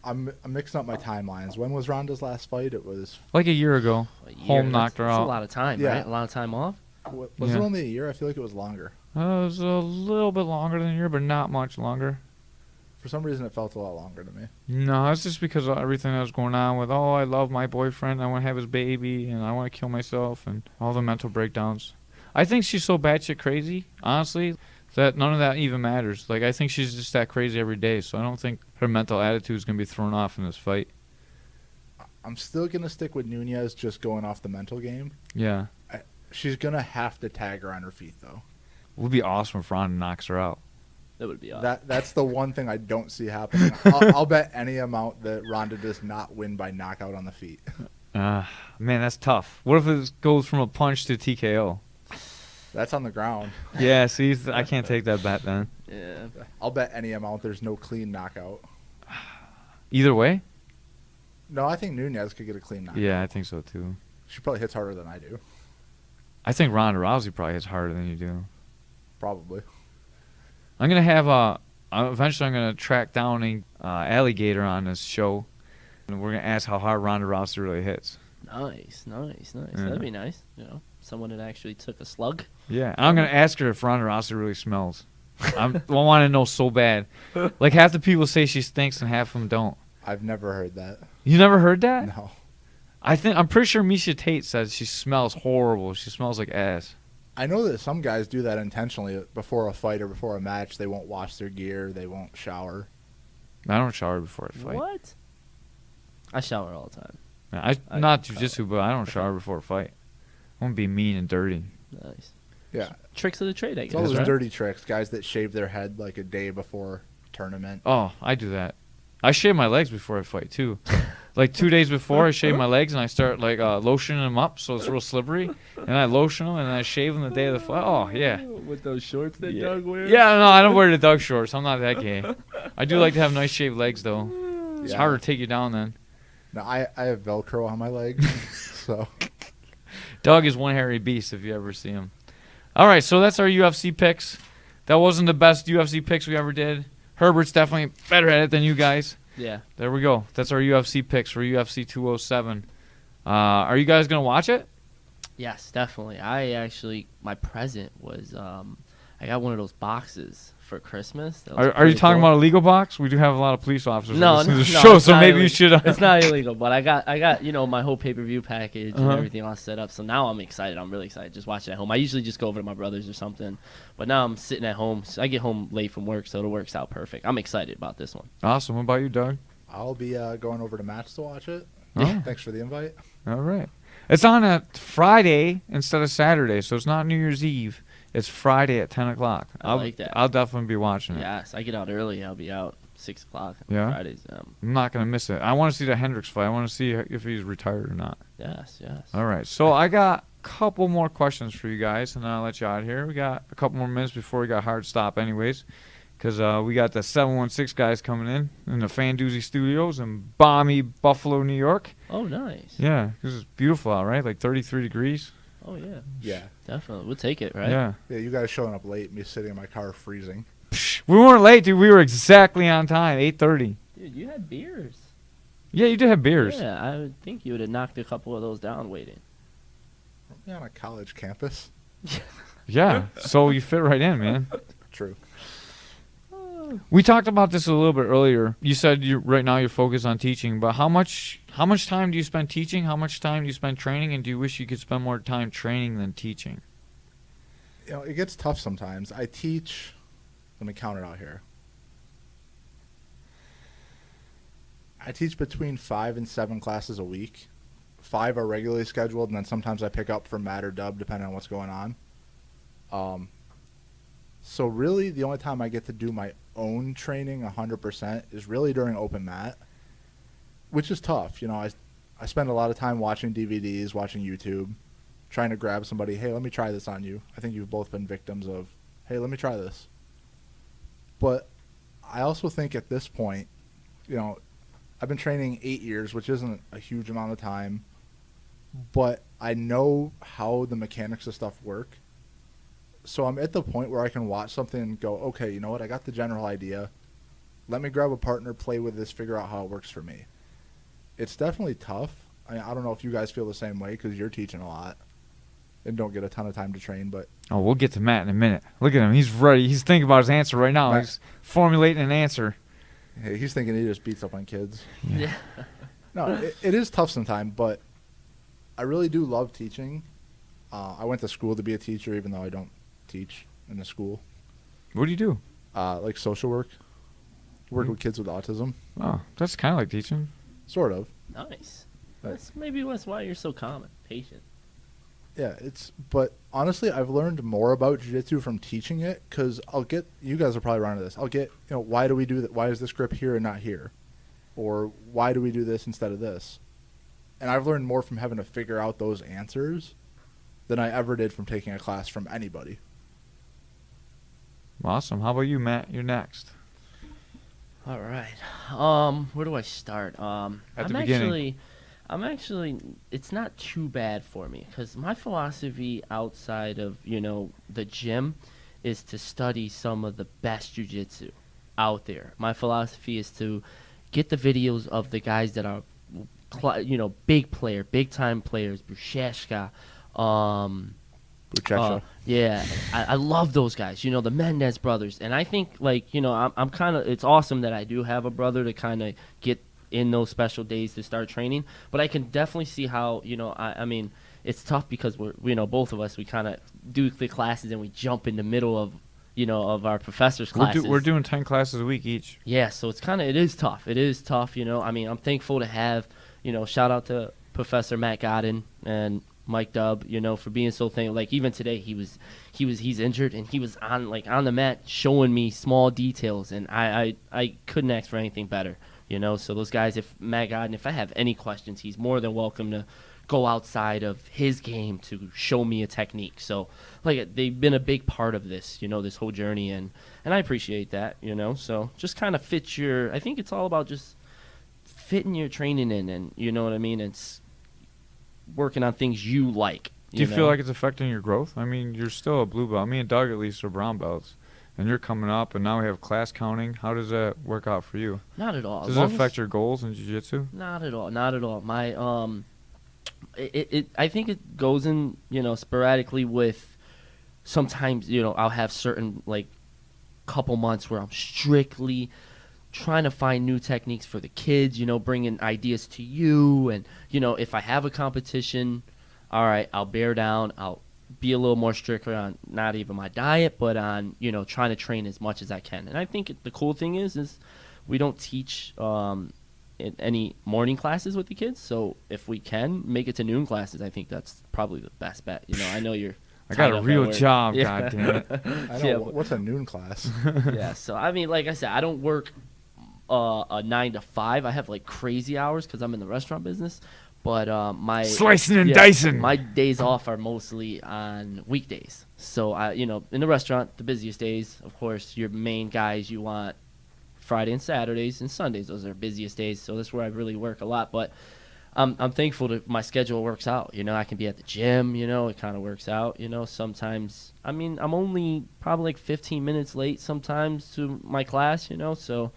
I'm mixing up my timelines. When was Ronda's last fight? It was... Like a year ago. A year, Holm knocked her that's out. a lot of time, Yeah. right? A lot of time off. Was Yeah. it only a year? I feel like it was longer. It was a little bit longer than a year, but not much longer. For some reason, it felt a lot longer to me. No, it's just because of everything that was going on with, I love my boyfriend, I want to have his baby, and I want to kill myself, and all the mental breakdowns. I think she's so batshit crazy, honestly, that none of that even matters. Like, I think she's just that crazy every day, so I don't think her mental attitude is going to be thrown off in this fight. I'm still going to stick with Nunes just going off the mental game. Yeah. She's going to have to tag her on her feet, though. It would be awesome if Ronda knocks her out. That would be awesome. That's the one thing I don't see happening. I'll bet any amount that Ronda does not win by knockout on the feet. Man, that's tough. What if it goes from a punch to TKO? That's on the ground. Yeah, see, I can't take that bet then. Yeah. I'll bet any amount there's no clean knockout. Either way? No, I think Nunes could get a clean knockout. Yeah, I think so too. She probably hits harder than I do. I think Ronda Rousey probably hits harder than you do. Probably. I'm going to have eventually I'm going to track down an alligator on this show, and we're going to ask how hard Ronda Rousey really hits. Nice. Yeah. That'd be nice. Someone that actually took a slug. Yeah, and I'm going to ask her if Ronda Rousey really smells. I want to know so bad. Like, half the people say she stinks and half of them don't. I've never heard that. You never heard that? No. I'm pretty sure Misha Tate says she smells horrible. She smells like ass. I know that some guys do that intentionally before a fight or before a match. They won't wash their gear. They won't shower. I don't shower before I fight. What? I shower all the time. I not jujitsu, but I don't shower before a fight. I want to be mean and dirty. Nice. Yeah. Tricks of the trade, I It's guess. all those right. dirty tricks. Guys that shave their head like a day before tournament. Oh, I do that. I shave my legs before I fight too. Like 2 days before, I shave my legs and I start like lotioning them up so it's real slippery. And I lotion them and then I shave them the day of the fight. Oh yeah. With those shorts that Yeah. Doug wears? Yeah, no, I don't wear the Doug shorts. I'm not that gay. I do like to have nice shaved legs though. It's Yeah. harder to take you down then. No, I have Velcro on my legs, so Doug is one hairy beast if you ever see him. All right, so that's our UFC picks. That wasn't the best UFC picks we ever did. Herbert's definitely better at it than you guys. Yeah. There we go. That's our UFC picks for UFC 207. Are you guys going to watch it? Yes, definitely. My present was, I I got one of those boxes for Christmas. That was Are you pretty talking cool. about a legal box? We do have a lot of police officers No, listening no, to the no, show, it's so not maybe you illegal. should. It's not illegal, but I got my whole pay-per-view package and Uh-huh. everything all set up. So now I'm excited. I'm really excited. Just watching at home. I usually just go over to my brother's or something, but now I'm sitting at home. So I get home late from work, so it works out perfect. I'm excited about this one. Awesome. What about you, Doug? I'll be going over to Matt's to watch it. Oh. Thanks for the invite. All right. It's on a Friday instead of Saturday, so it's not New Year's Eve. It's Friday at 10 o'clock. I like that. I'll definitely be watching it. Yes, I get out early. I'll be out 6 o'clock on Yeah? Fridays. I'm not going to miss it. I want to see the Hendricks fight. I want to see if he's retired or not. Yes. All right. So I got a couple more questions for you guys, and then I'll let you out of here. We got a couple more minutes before we got hard stop anyways, because we got the 716 guys coming in the Fan Doozy Studios in balmy Buffalo, New York. Oh, nice. Yeah, because it's beautiful out, right? Like 33 degrees. Oh, yeah. Yeah. Definitely. We'll take it, right? Yeah. Yeah, you guys showing up late, me sitting in my car freezing. We weren't late, dude. We were exactly on time, 8:30. Dude, you had beers. Yeah, you did have beers. Yeah, I would think you would have knocked a couple of those down waiting. Are we on a college campus? Yeah, so you fit right in, man. True. We talked about this a little bit earlier. You said right now you're focused on teaching, but how much time do you spend teaching? How much time do you spend training? And do you wish you could spend more time training than teaching? You know, it gets tough sometimes. I teach, let me count it out here. I teach between 5 and 7 classes a week. 5 are regularly scheduled, and then sometimes I pick up from Matt or Dub, depending on what's going on. So really, the only time I get to do my own training 100% is really during open mat, which is tough. You know, I spend a lot of time watching DVDs, watching YouTube, trying to grab somebody, hey, let me try this on you. I think you've both been victims of, hey, let me try this. But I also think at this point, you know, I've been training 8 years, which isn't a huge amount of time, but I know how the mechanics of stuff work. So I'm at the point where I can watch something and go, okay, you know what? I got the general idea. Let me grab a partner, play with this, figure out how it works for me. It's definitely tough. I don't know if you guys feel the same way because you're teaching a lot and don't get a ton of time to train, but Oh, we'll get to Matt in a minute. Look at him. He's ready. He's thinking about his answer right now. Matt. He's formulating an answer. hey, he's thinking he just beats up on kids. Yeah. No, it is tough sometimes, but I really do love teaching. I went to school to be a teacher, even though I don't teach in the school. What do you do? Like social work. Work with kids with autism. Oh, that's kind of like teaching. Sort of. Nice. That's why you're so calm and patient. Yeah, but honestly, I've learned more about jiu-jitsu from teaching it because you guys are probably running this. I'll get, why do we do that? Why is this grip here and not here? Or why do we do this instead of this? And I've learned more from having to figure out those answers than I ever did from taking a class from anybody. Awesome. How about you, Matt? You're next. All right. Where do I start? At the beginning. I'm actually, it's not too bad for me because my philosophy outside of, the gym is to study some of the best jiu-jitsu out there. My philosophy is to get the videos of the guys that are, big time players, Busheshka, Buchecha. yeah, I love those guys, the Mendez brothers. And I think, I'm kind of, it's awesome that I do have a brother to kind of get in those special days to start training. But I can definitely see how, I mean, it's tough because we're, both of us, we kind of do the classes and we jump in the middle of, of our professor's classes. We're doing 10 classes a week each. Yeah, so it's it is tough. It is tough, I mean, I'm thankful to have, shout out to Professor Matt Godden and Mike Dubb, for being so thankful. Like even today, he's injured and he was on the mat showing me small details, and I couldn't ask for anything better, So those guys, if Matt Godden, if I have any questions, he's more than welcome to go outside of his game to show me a technique. So they've been a big part of this, this whole journey, and I appreciate that, So just kind of I think it's all about just fitting your training in, and you know what I mean, and working on things you like. Do you feel like it's affecting your growth? I mean, you're still a blue belt. Me and Doug at least are brown belts, and you're coming up, and now we have class counting. How does that work out for you? Not at all. Does it affect your goals in jiu-jitsu? Not at all. Not at all. My I think it goes in sporadically with sometimes, I'll have certain, like, couple months where I'm strictly trying to find new techniques for the kids, bringing ideas to you. And, if I have a competition, all right, I'll bear down. I'll be a little more stricter on not even my diet, but on, trying to train as much as I can. And I think the cool thing is we don't teach in any morning classes with the kids. So if we can make it to noon classes, I think that's probably the best bet. I know you're I got a real job, Yeah. God damn it. I know. Yeah, What's a noon class? Yeah, so I mean, like I said, I don't work a 9 to 5. I have like crazy hours because I'm in the restaurant business. But my Slicing and dicing. My days off are mostly on weekdays. So in the restaurant, the busiest days, of course, your main guys you want Friday and Saturdays and Sundays. Those are busiest days. So that's where I really work a lot. But I'm thankful that my schedule works out. I can be at the gym, it kind of works out, sometimes. I mean, I'm only probably like 15 minutes late sometimes to my class, so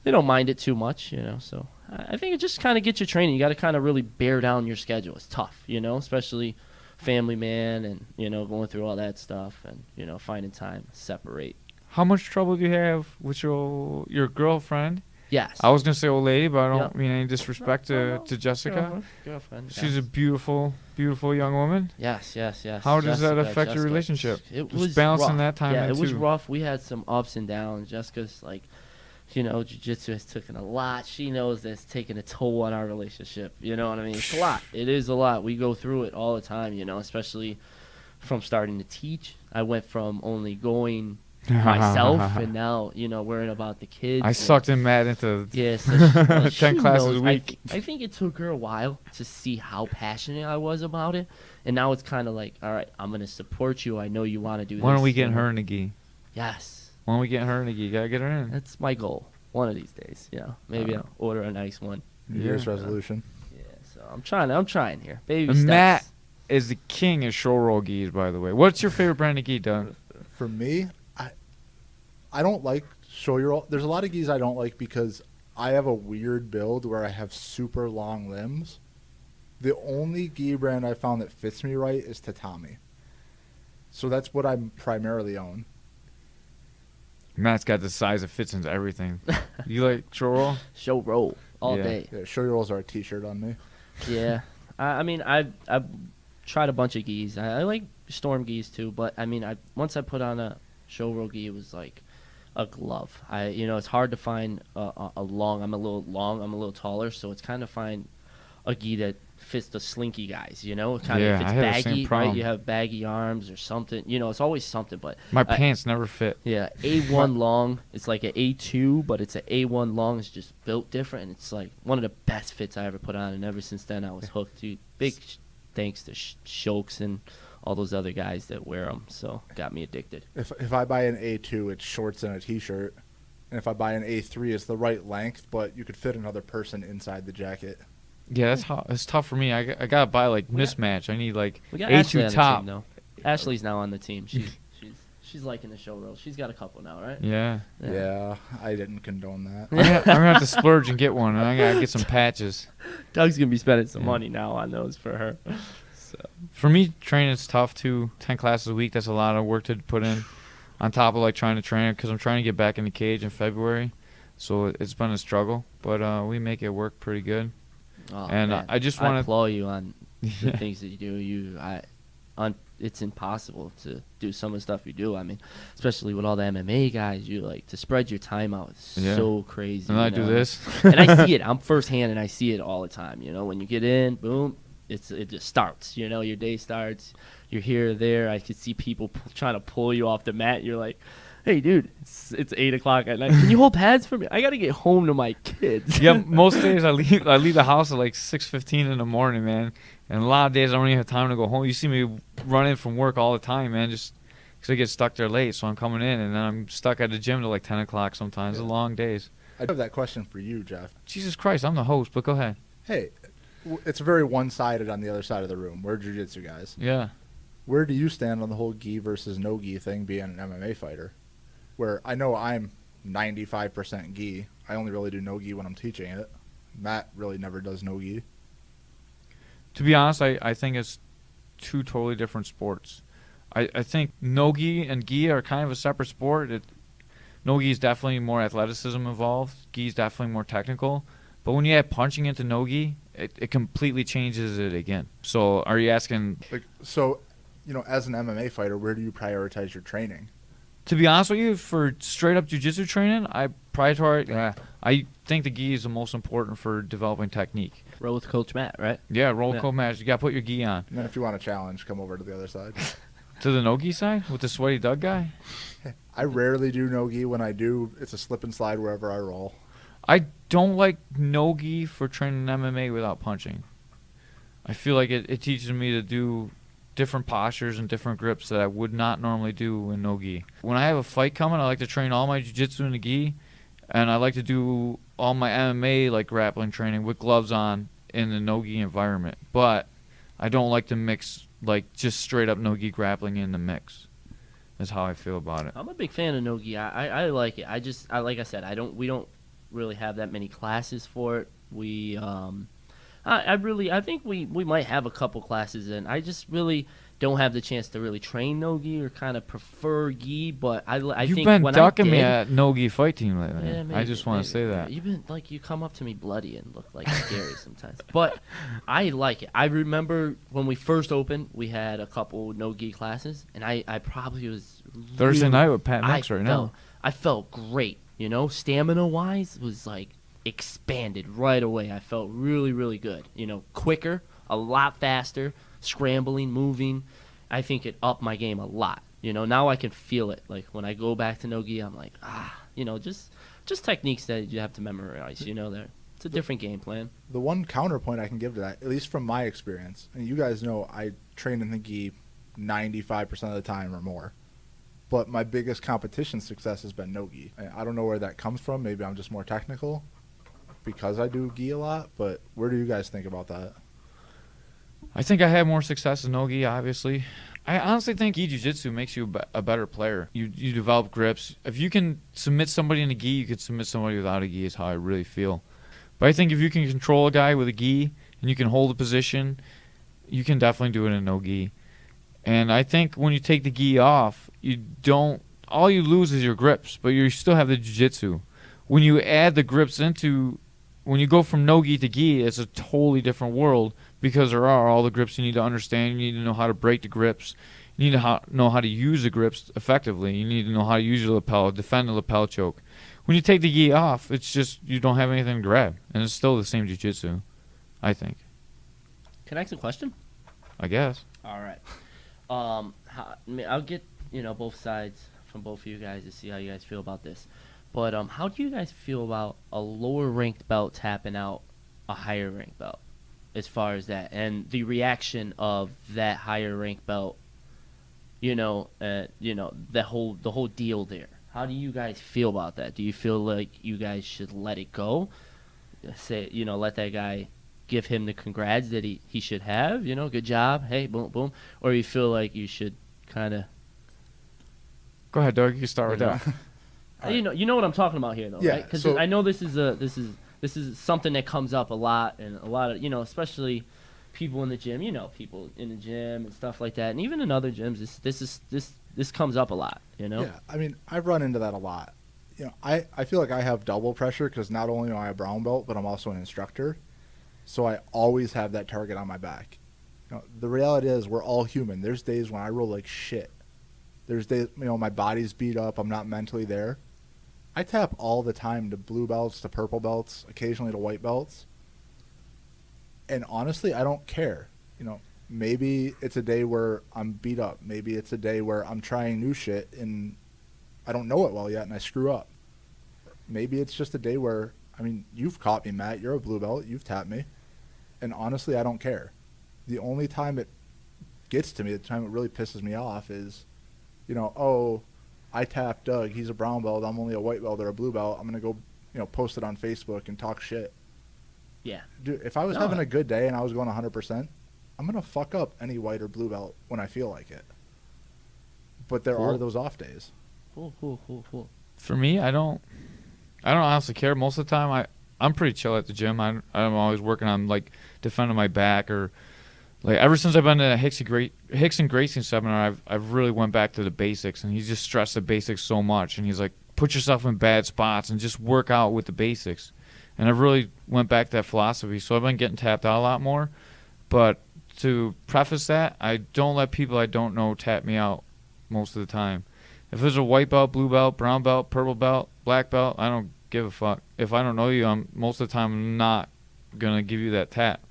they don't mind it too much, so I think it just kind of gets your training. You got to kind of really bear down your schedule. It's tough, especially family man and, going through all that stuff and, finding time to separate. How much trouble do you have with your girlfriend? Yes. I was going to say old lady, but I don't Yep. mean any disrespect to Jessica. Girlfriend. She's yes. a beautiful, beautiful young woman. Yes. How does that Jessica, affect your relationship? It Just was balancing rough. that time Yeah, in it was too. rough. We had some ups and downs. Jessica's like, jiu-jitsu has taken a lot. She knows that it's taken a toll on our relationship. You know what I mean? It's a lot. It is a lot. We go through it all the time, especially from starting to teach. I went from only going myself and now, worrying about the kids. I sucked him mad into Yeah, so she 10 classes knows. a week. I think it took her a while to see how passionate I was about it. And now it's kind of like, all right, I'm going to support you. I know you want to do this. When are we getting her in the gi? Yes. When are we getting her in the gi? Gotta get her in. That's my goal. One of these days, Maybe I'll order a nice one. New Year's Yeah. resolution. Yeah, so I'm trying here. Baby And steps. Matt is the king of show roll gis, by the way. What's your favorite brand of gi, Doug? For me, I don't like show your roll. There's a lot of gis I don't like because I have a weird build where I have super long limbs. The only gi brand I found that fits me right is tatami. So that's what I primarily own. Matt's got the size that fits into everything. You like show roll? Show roll all Yeah. day. Yeah, show your rolls are a t-shirt on me. Yeah. I mean, I've tried a bunch of gis. I like storm gis too, but I mean, once I put on a show roll gi, it was like a glove. It's hard to find a long. I'm a little long. I'm a little taller, so it's kind of find a gi that fits the slinky guys. Kind of Yeah, if it's I had the same baggy, right? problem. You have baggy arms or something. It's always something. But My pants never fit. yeah, A1 long. It's like an A2, but it's an A1 long. It's just built different, and it's like one of the best fits I ever put on. And ever since then, I was hooked. Dude, big thanks to Shokes and all those other guys that wear them. So got me addicted. If I buy an A2, it's shorts and a t-shirt. And if I buy an A3, it's the right length, but you could fit another person inside the jacket. Yeah, that's how it's tough for me. I gotta buy like mismatch. I need like We got Ashley A2 on the top. team, though. Ashley's now on the team. She's liking the show roll. She's got a couple now, right? Yeah, Yeah, I didn't condone that. I'm gonna have to splurge and get one. And I gotta get some patches. Doug's gonna be spending some Yeah. money now on those for her. So For me, training's tough too. 10 classes a week. That's a lot of work to put in. On top of like trying to train, because I'm trying to get back in the cage in February, so it's been a struggle. But we make it work pretty good. oh, And, man, I just I wanna- applaud you on the Yeah. things that you do. It's impossible to do some of the stuff you do. I mean, especially with all the MMA guys, you like to spread your time out. It's Yeah. so crazy. And I do this. and I see it. I'm firsthand, and I see it all the time. When you get in, boom, it just starts. Your day starts. You're here, there. I could see people trying to pull you off the mat. You're like, hey, dude, it's 8 o'clock at night. Can you hold pads for me? I gotta get home to my kids. Yeah, most days I leave the house at like 6:15 in the morning, man. And a lot of days I don't even have time to go home. You see me running from work all the time, man, just because I get stuck there late. So I'm coming in, and then I'm stuck at the gym till like 10 o'clock sometimes. Yeah. It's long days. I have that question for you, Jeff. Jesus Christ, I'm the host, but go ahead. Hey, it's very one-sided on the other side of the room. We're jiu-jitsu guys. Yeah. Where do you stand on the whole gi versus no gi thing being an MMA fighter? Where I know I'm 95% gi. I only really do no gi when I'm teaching it. Matt really never does no gi. To be honest, I think it's two totally different sports. I think no-gi and gi are kind of a separate sport. No-gi is definitely more athleticism involved. Gi is definitely more technical. But when you add punching into no-gi, it completely changes it again. So are you asking... Like, so, as an MMA fighter, where do you prioritize your training? To be honest with you, for straight-up jiu-jitsu training, I think the gi is the most important for developing technique. Roll with Coach Matt, right? Yeah, roll coat match. You got to put your gi on. And then if you want a challenge, come over to the other side. To the no-gi side with the sweaty Doug guy? I rarely do no-gi. When I do, it's a slip and slide wherever I roll. I don't like no-gi for training MMA without punching. I feel like it teaches me to do different postures and different grips that I would not normally do in no-gi. When I have a fight coming, I like to train all my jiu-jitsu in the gi, and I like to do all my MMA like grappling training with gloves on in the no-gi environment. But I don't like to mix like just straight up no-gi grappling in the mix. That's how I feel about it. I'm a big fan of no-gi. I like it. I like I said, we don't really have that many classes for it. I think we might have a couple classes in. I just really don't have the chance to really train no-gi or kind of prefer gi, but You've think been when ducking I did, me at no-gi fight team lately. Yeah, I just want to say that. You've been you come up to me bloody and look like scary sometimes. But I like it. I remember when we first opened, we had a couple no-gi classes, and I probably was Thursday really- night with Pat Max right now. I felt great, stamina-wise was like expanded right away. I felt really, really good. Quicker, a lot faster, scrambling, moving. I think it upped my game a lot. Now I can feel it. Like when I go back to no-gi, I'm like, just techniques that you have to memorize. It's a different game plan. The one counterpoint I can give to that, at least from my experience, and you guys know I train in the gi 95% of the time or more. But my biggest competition success has been no-gi. I don't know where that comes from. Maybe I'm just more technical because I do gi a lot. But where do you guys think about that? I think I had more success in no-gi, obviously. I honestly think gi jiu-jitsu makes you a better player. You develop grips. If you can submit somebody in a gi, you can submit somebody without a gi is how I really feel. But I think if you can control a guy with a gi and you can hold a position, you can definitely do it in no-gi. And I think when you take the gi off, all you lose is your grips, but you still have the jiu-jitsu. When you add the grips when you go from no-gi to gi, it's a totally different world because there are all the grips you need to understand. You need to know how to break the grips. You need to know how to use the grips effectively. You need to know how to use the lapel, defend the lapel choke. When you take the gi off, it's just you don't have anything to grab, and it's still the same jiu-jitsu, I think. Can I ask a question? I guess. All right. I'll get both sides from both of you guys to see how you guys feel about this. But how do you guys feel about a lower ranked belt tapping out a higher ranked belt, as far as that, and the reaction of that higher ranked belt? The whole deal there. How do you guys feel about that? Do you feel like you guys should let it go? Let that guy, give him the congrats that he should have, good job, hey, boom, boom. Or you feel like you should kind of... Go ahead, Doug. You can start with that. Right. You know what I'm talking about here, though, yeah, right? Because so, I know this is something that comes up a lot, and a lot of especially people in the gym, people in the gym and stuff like that, and even in other gyms, this comes up a lot, Yeah, I mean, I've run into that a lot. I feel like I have double pressure because not only am I a brown belt, but I'm also an instructor, so I always have that target on my back. The reality is we're all human. There's days when I roll like shit. There's days, my body's beat up. I'm not mentally there. I tap all the time to blue belts, to purple belts, occasionally to white belts. And honestly, I don't care. Maybe it's a day where I'm beat up. Maybe it's a day where I'm trying new shit and I don't know it well yet and I screw up. Maybe it's just a day where, you've caught me, Matt. You're a blue belt. You've tapped me. And honestly, I don't care. The only time it gets to me, the time it really pisses me off is, I tapped Doug. He's a brown belt. I'm only a white belt or a blue belt. I'm going to go, post it on Facebook and talk shit. Yeah. Dude, if I was having a good day and I was going 100%, I'm going to fuck up any white or blue belt when I feel like it. But there are those off days. Cool. For me, I don't honestly care. Most of the time, I'm pretty chill at the gym. I'm always working on like defending my back or Like ever since I've been to Hicks and Gracie's seminar, I've really went back to the basics, and he just stressed the basics so much. And he's like, put yourself in bad spots and just work out with the basics. And I've really went back to that philosophy. So I've been getting tapped out a lot more. But to preface that, I don't let people I don't know tap me out most of the time. If there's a white belt, blue belt, brown belt, purple belt, black belt, I don't give a fuck. If I don't know you, most of the time I'm not gonna give you that tap.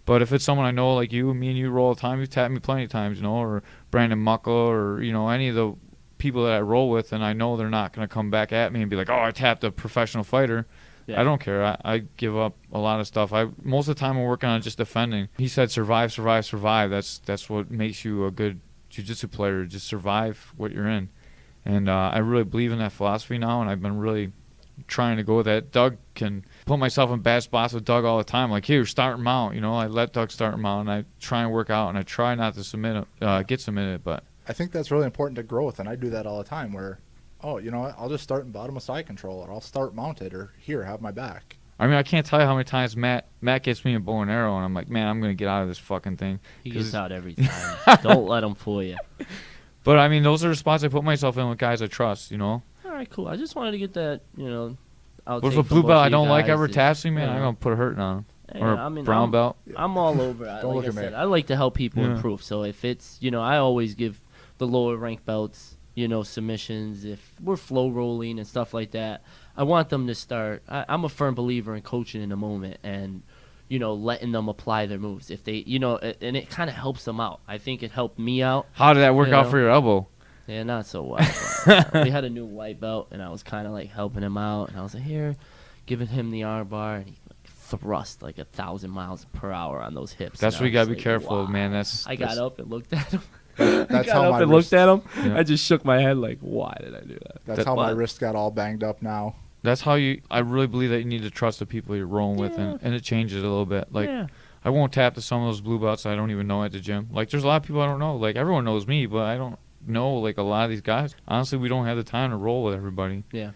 But if it's someone I know, like you, me and you roll all the time, you've tapped me plenty of times, or Brandon Muckle, or, any of the people that I roll with, and I know they're not going to come back at me and be like, oh, I tapped a professional fighter. Yeah. I don't care. I give up a lot of stuff. Most of the time I'm working on just defending. He said survive, survive, survive. That's what makes you a good jiu-jitsu player. Just survive what you're in. And I really believe in that philosophy now, and I've been really trying to go with that. Doug can put myself in bad spots with Doug all the time. Like, here, start him out. I let Doug start him out, and I try and work out, and I try not to get submitted. But I think that's really important to growth, and I do that all the time where, I'll just start in bottom of side control, or I'll start mounted, or here, have my back. I mean, I can't tell you how many times Matt gets me a bow and arrow, and I'm like, man, I'm going to get out of this fucking thing. He gets out every time. Don't let him fool you. But, I mean, those are the spots I put myself in with guys I trust, All right, cool. I just wanted to get that, But if a blue belt I don't like ever taps me, man, I'm going to put a hurting on him. Hey, or brown belt. I'm all over it. Don't like look I at said, me. I like to help people improve. So if it's, I always give the lower ranked belts, submissions. If we're flow rolling and stuff like that, I want them to start. I'm a firm believer in coaching in the moment and, letting them apply their moves. If they, and it kind of helps them out. I think it helped me out. How did that work out for your elbow? Yeah, not so well. We had a new white belt, and I was kind of like helping him out. And I was like, here, giving him the arm bar, and he thrust like 1,000 miles per hour on those hips. That's what you gotta be careful of, man. I got up and looked at him. That's how my looked at him. Yeah. I just shook my head like, why did I do that? That's how my wrist got all banged up now. That's how I really believe that you need to trust the people you're rolling with, and it changes a little bit. Like, I won't tap to some of those blue belts I don't even know at the gym. Like, there's a lot of people I don't know. Like, everyone knows me, but I don't know, like, a lot of these guys. Honestly, we don't have the time to roll with everybody. Yeah.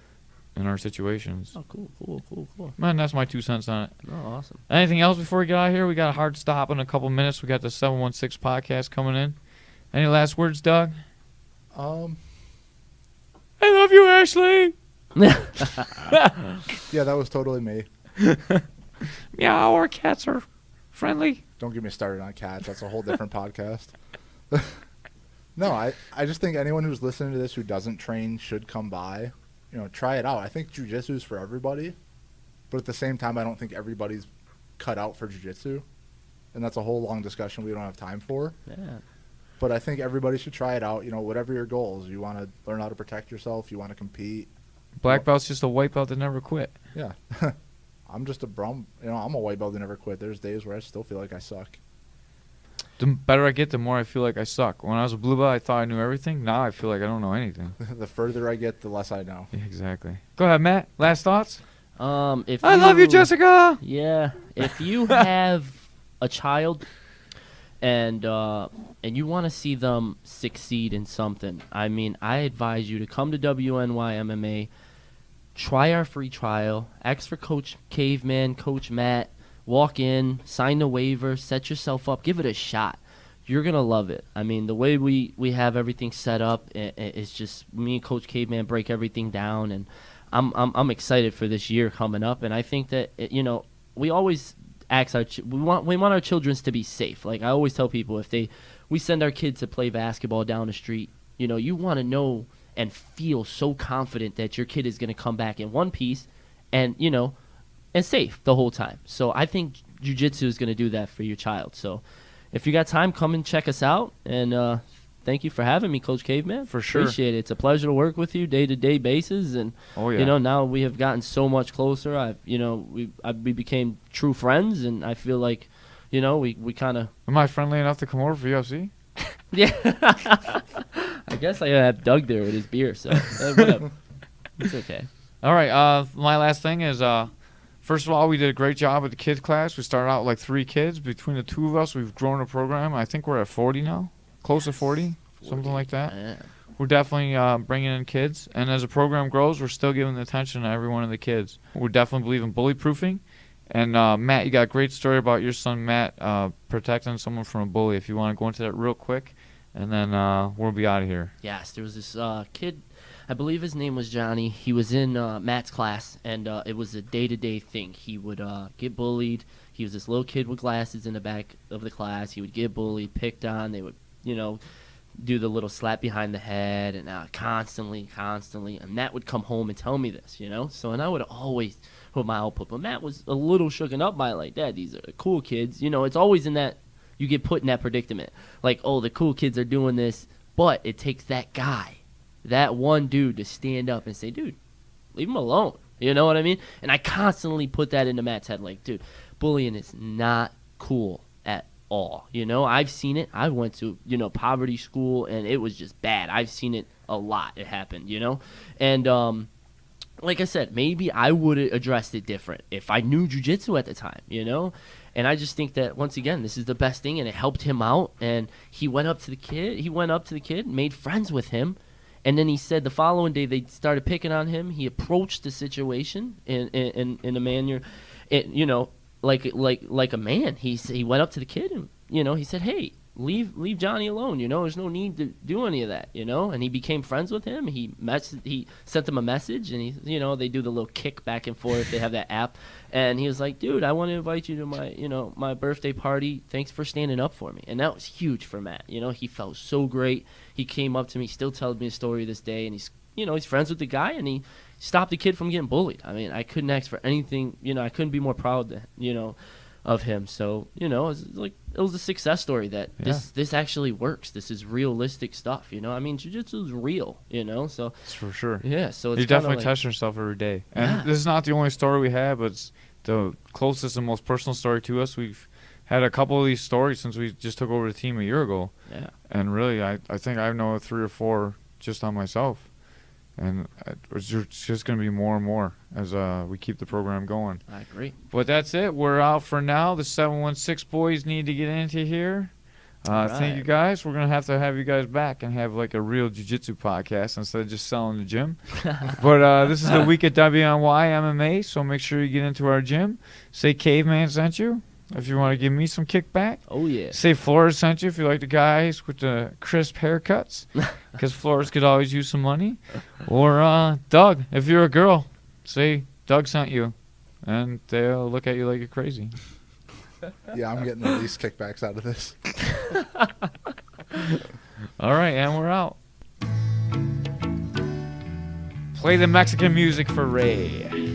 In our situations. Oh, cool. Man, that's my 2 cents on it. Oh, awesome. Anything else before we get out of here? We got a hard stop in a couple minutes. We got the 716 podcast coming in. Any last words, Doug? I love you, Ashley. Yeah, that was totally me. Meow, our cats are friendly. Don't get me started on cats. That's a whole different podcast. No, I just think anyone who's listening to this who doesn't train should come by. Try it out. I think jiu-jitsu is for everybody. But at the same time, I don't think everybody's cut out for jiu-jitsu. And that's a whole long discussion we don't have time for. Yeah. But I think everybody should try it out. Whatever your goals. You want to learn how to protect yourself. You want to compete. Black belt's just a white belt that never quit. Yeah. I'm just a brown. I'm a white belt that never quit. There's days where I still feel like I suck. The better I get, the more I feel like I suck. When I was a blue belt, I thought I knew everything. Now I feel like I don't know anything. The further I get, the less I know. Yeah, exactly. Go ahead, Matt. Last thoughts? If I love you, Jessica. Yeah. If you have a child and you want to see them succeed in something, I advise you to come to WNYMMA, try our free trial, ask for Coach Caveman, Coach Matt, walk in, sign the waiver, set yourself up, give it a shot. You're going to love it. The way we have everything set up, it's just me and Coach Caveman break everything down, and I'm excited for this year coming up, and I think that, we always ask we want our children to be safe. Like I always tell people, we send our kids to play basketball down the street, you want to know and feel so confident that your kid is going to come back in one piece and, and safe the whole time. So I think jiu-jitsu is going to do that for your child. So if you got time, come and check us out. And thank you for having me, Coach Caveman. For sure. Appreciate it. It's a pleasure to work with you day-to-day basis. And, now we have gotten so much closer. We became true friends, and I feel like, we kind of... Am I friendly enough to come over for UFC? Yeah. I guess I have Doug there with his beer, so whatever. It's okay. All right. My last thing is, first of all, we did a great job with the kids class. We started out like 3 kids. Between the 2 of us, we've grown the program. I think we're at 40 now, close to 40, something like that. Yeah. We're definitely bringing in kids. And as the program grows, we're still giving the attention to every one of the kids. We definitely believe in bully proofing. And Matt, you got a great story about your son Matt protecting someone from a bully. If you want to go into that real quick, and then we'll be out of here. Yes, there was this kid, I believe his name was Johnny. He was in Matt's class, and it was a day-to-day thing. He would get bullied. He was this little kid with glasses in the back of the class. He would get bullied, picked on. They would, do the little slap behind the head, and constantly. And Matt would come home and tell me this, So, and I would always put my output. But Matt was a little shooken up by it, like, Dad, these are cool kids. It's always in that, you get put in that predicament. Like, oh, the cool kids are doing this, but it takes that guy, that one dude, to stand up and say, dude, leave him alone. You know what I mean? And I constantly put that into Matt's head, like, dude, bullying is not cool at all. I've seen it. I went to, poverty school, and it was just bad. I've seen it a lot. It happened, And, like I said, maybe I would have addressed it different if I knew jiu-jitsu at the time, And I just think that, once again, this is the best thing, and it helped him out. And he went up to the kid, made friends with him. And then he said the following day they started picking on him. He approached the situation in a manner, like a man. He went up to the kid and he said, "Hey, leave Johnny alone. There's no need to do any of that. And he became friends with him. He sent him a message, and they do the little kick back and forth. They have that app, and he was like, "Dude, I want to invite you to my my birthday party. Thanks for standing up for me." And that was huge for Matt. He felt so great. He came up to me, still tells me a story this day, and he's friends with the guy, and he stopped the kid from getting bullied. I mean, I couldn't ask for anything. I couldn't be more proud of him. So it was a success story that this actually works. This is realistic stuff. I mean, jiu-jitsu is real. So That's for sure. Yeah, so it's you definitely like, test yourself every day. And Yeah. this is not the only story we have, but it's the closest and most personal story to us. We've had a couple of these stories since we just took over the team a year ago. Yeah. And really, I think I know 3 or 4 just on myself. And it's just going to be more and more as we keep the program going. I agree. But that's it. We're out for now. The 716 boys need to get into here. Thank you guys. We're going to have you guys back and have like a real jiu-jitsu podcast instead of just selling the gym. But this is the week at WNYMMA, so make sure you get into our gym. Say Caveman sent you if you want to give me some kickback. Oh, yeah. Say Flores sent you if you like the guys with the crisp haircuts, because Flores could always use some money. Or Doug, if you're a girl, say Doug sent you, and they'll look at you like you're crazy. Yeah, I'm getting the least kickbacks out of this. All right, and we're out. Play the Mexican music for Ray.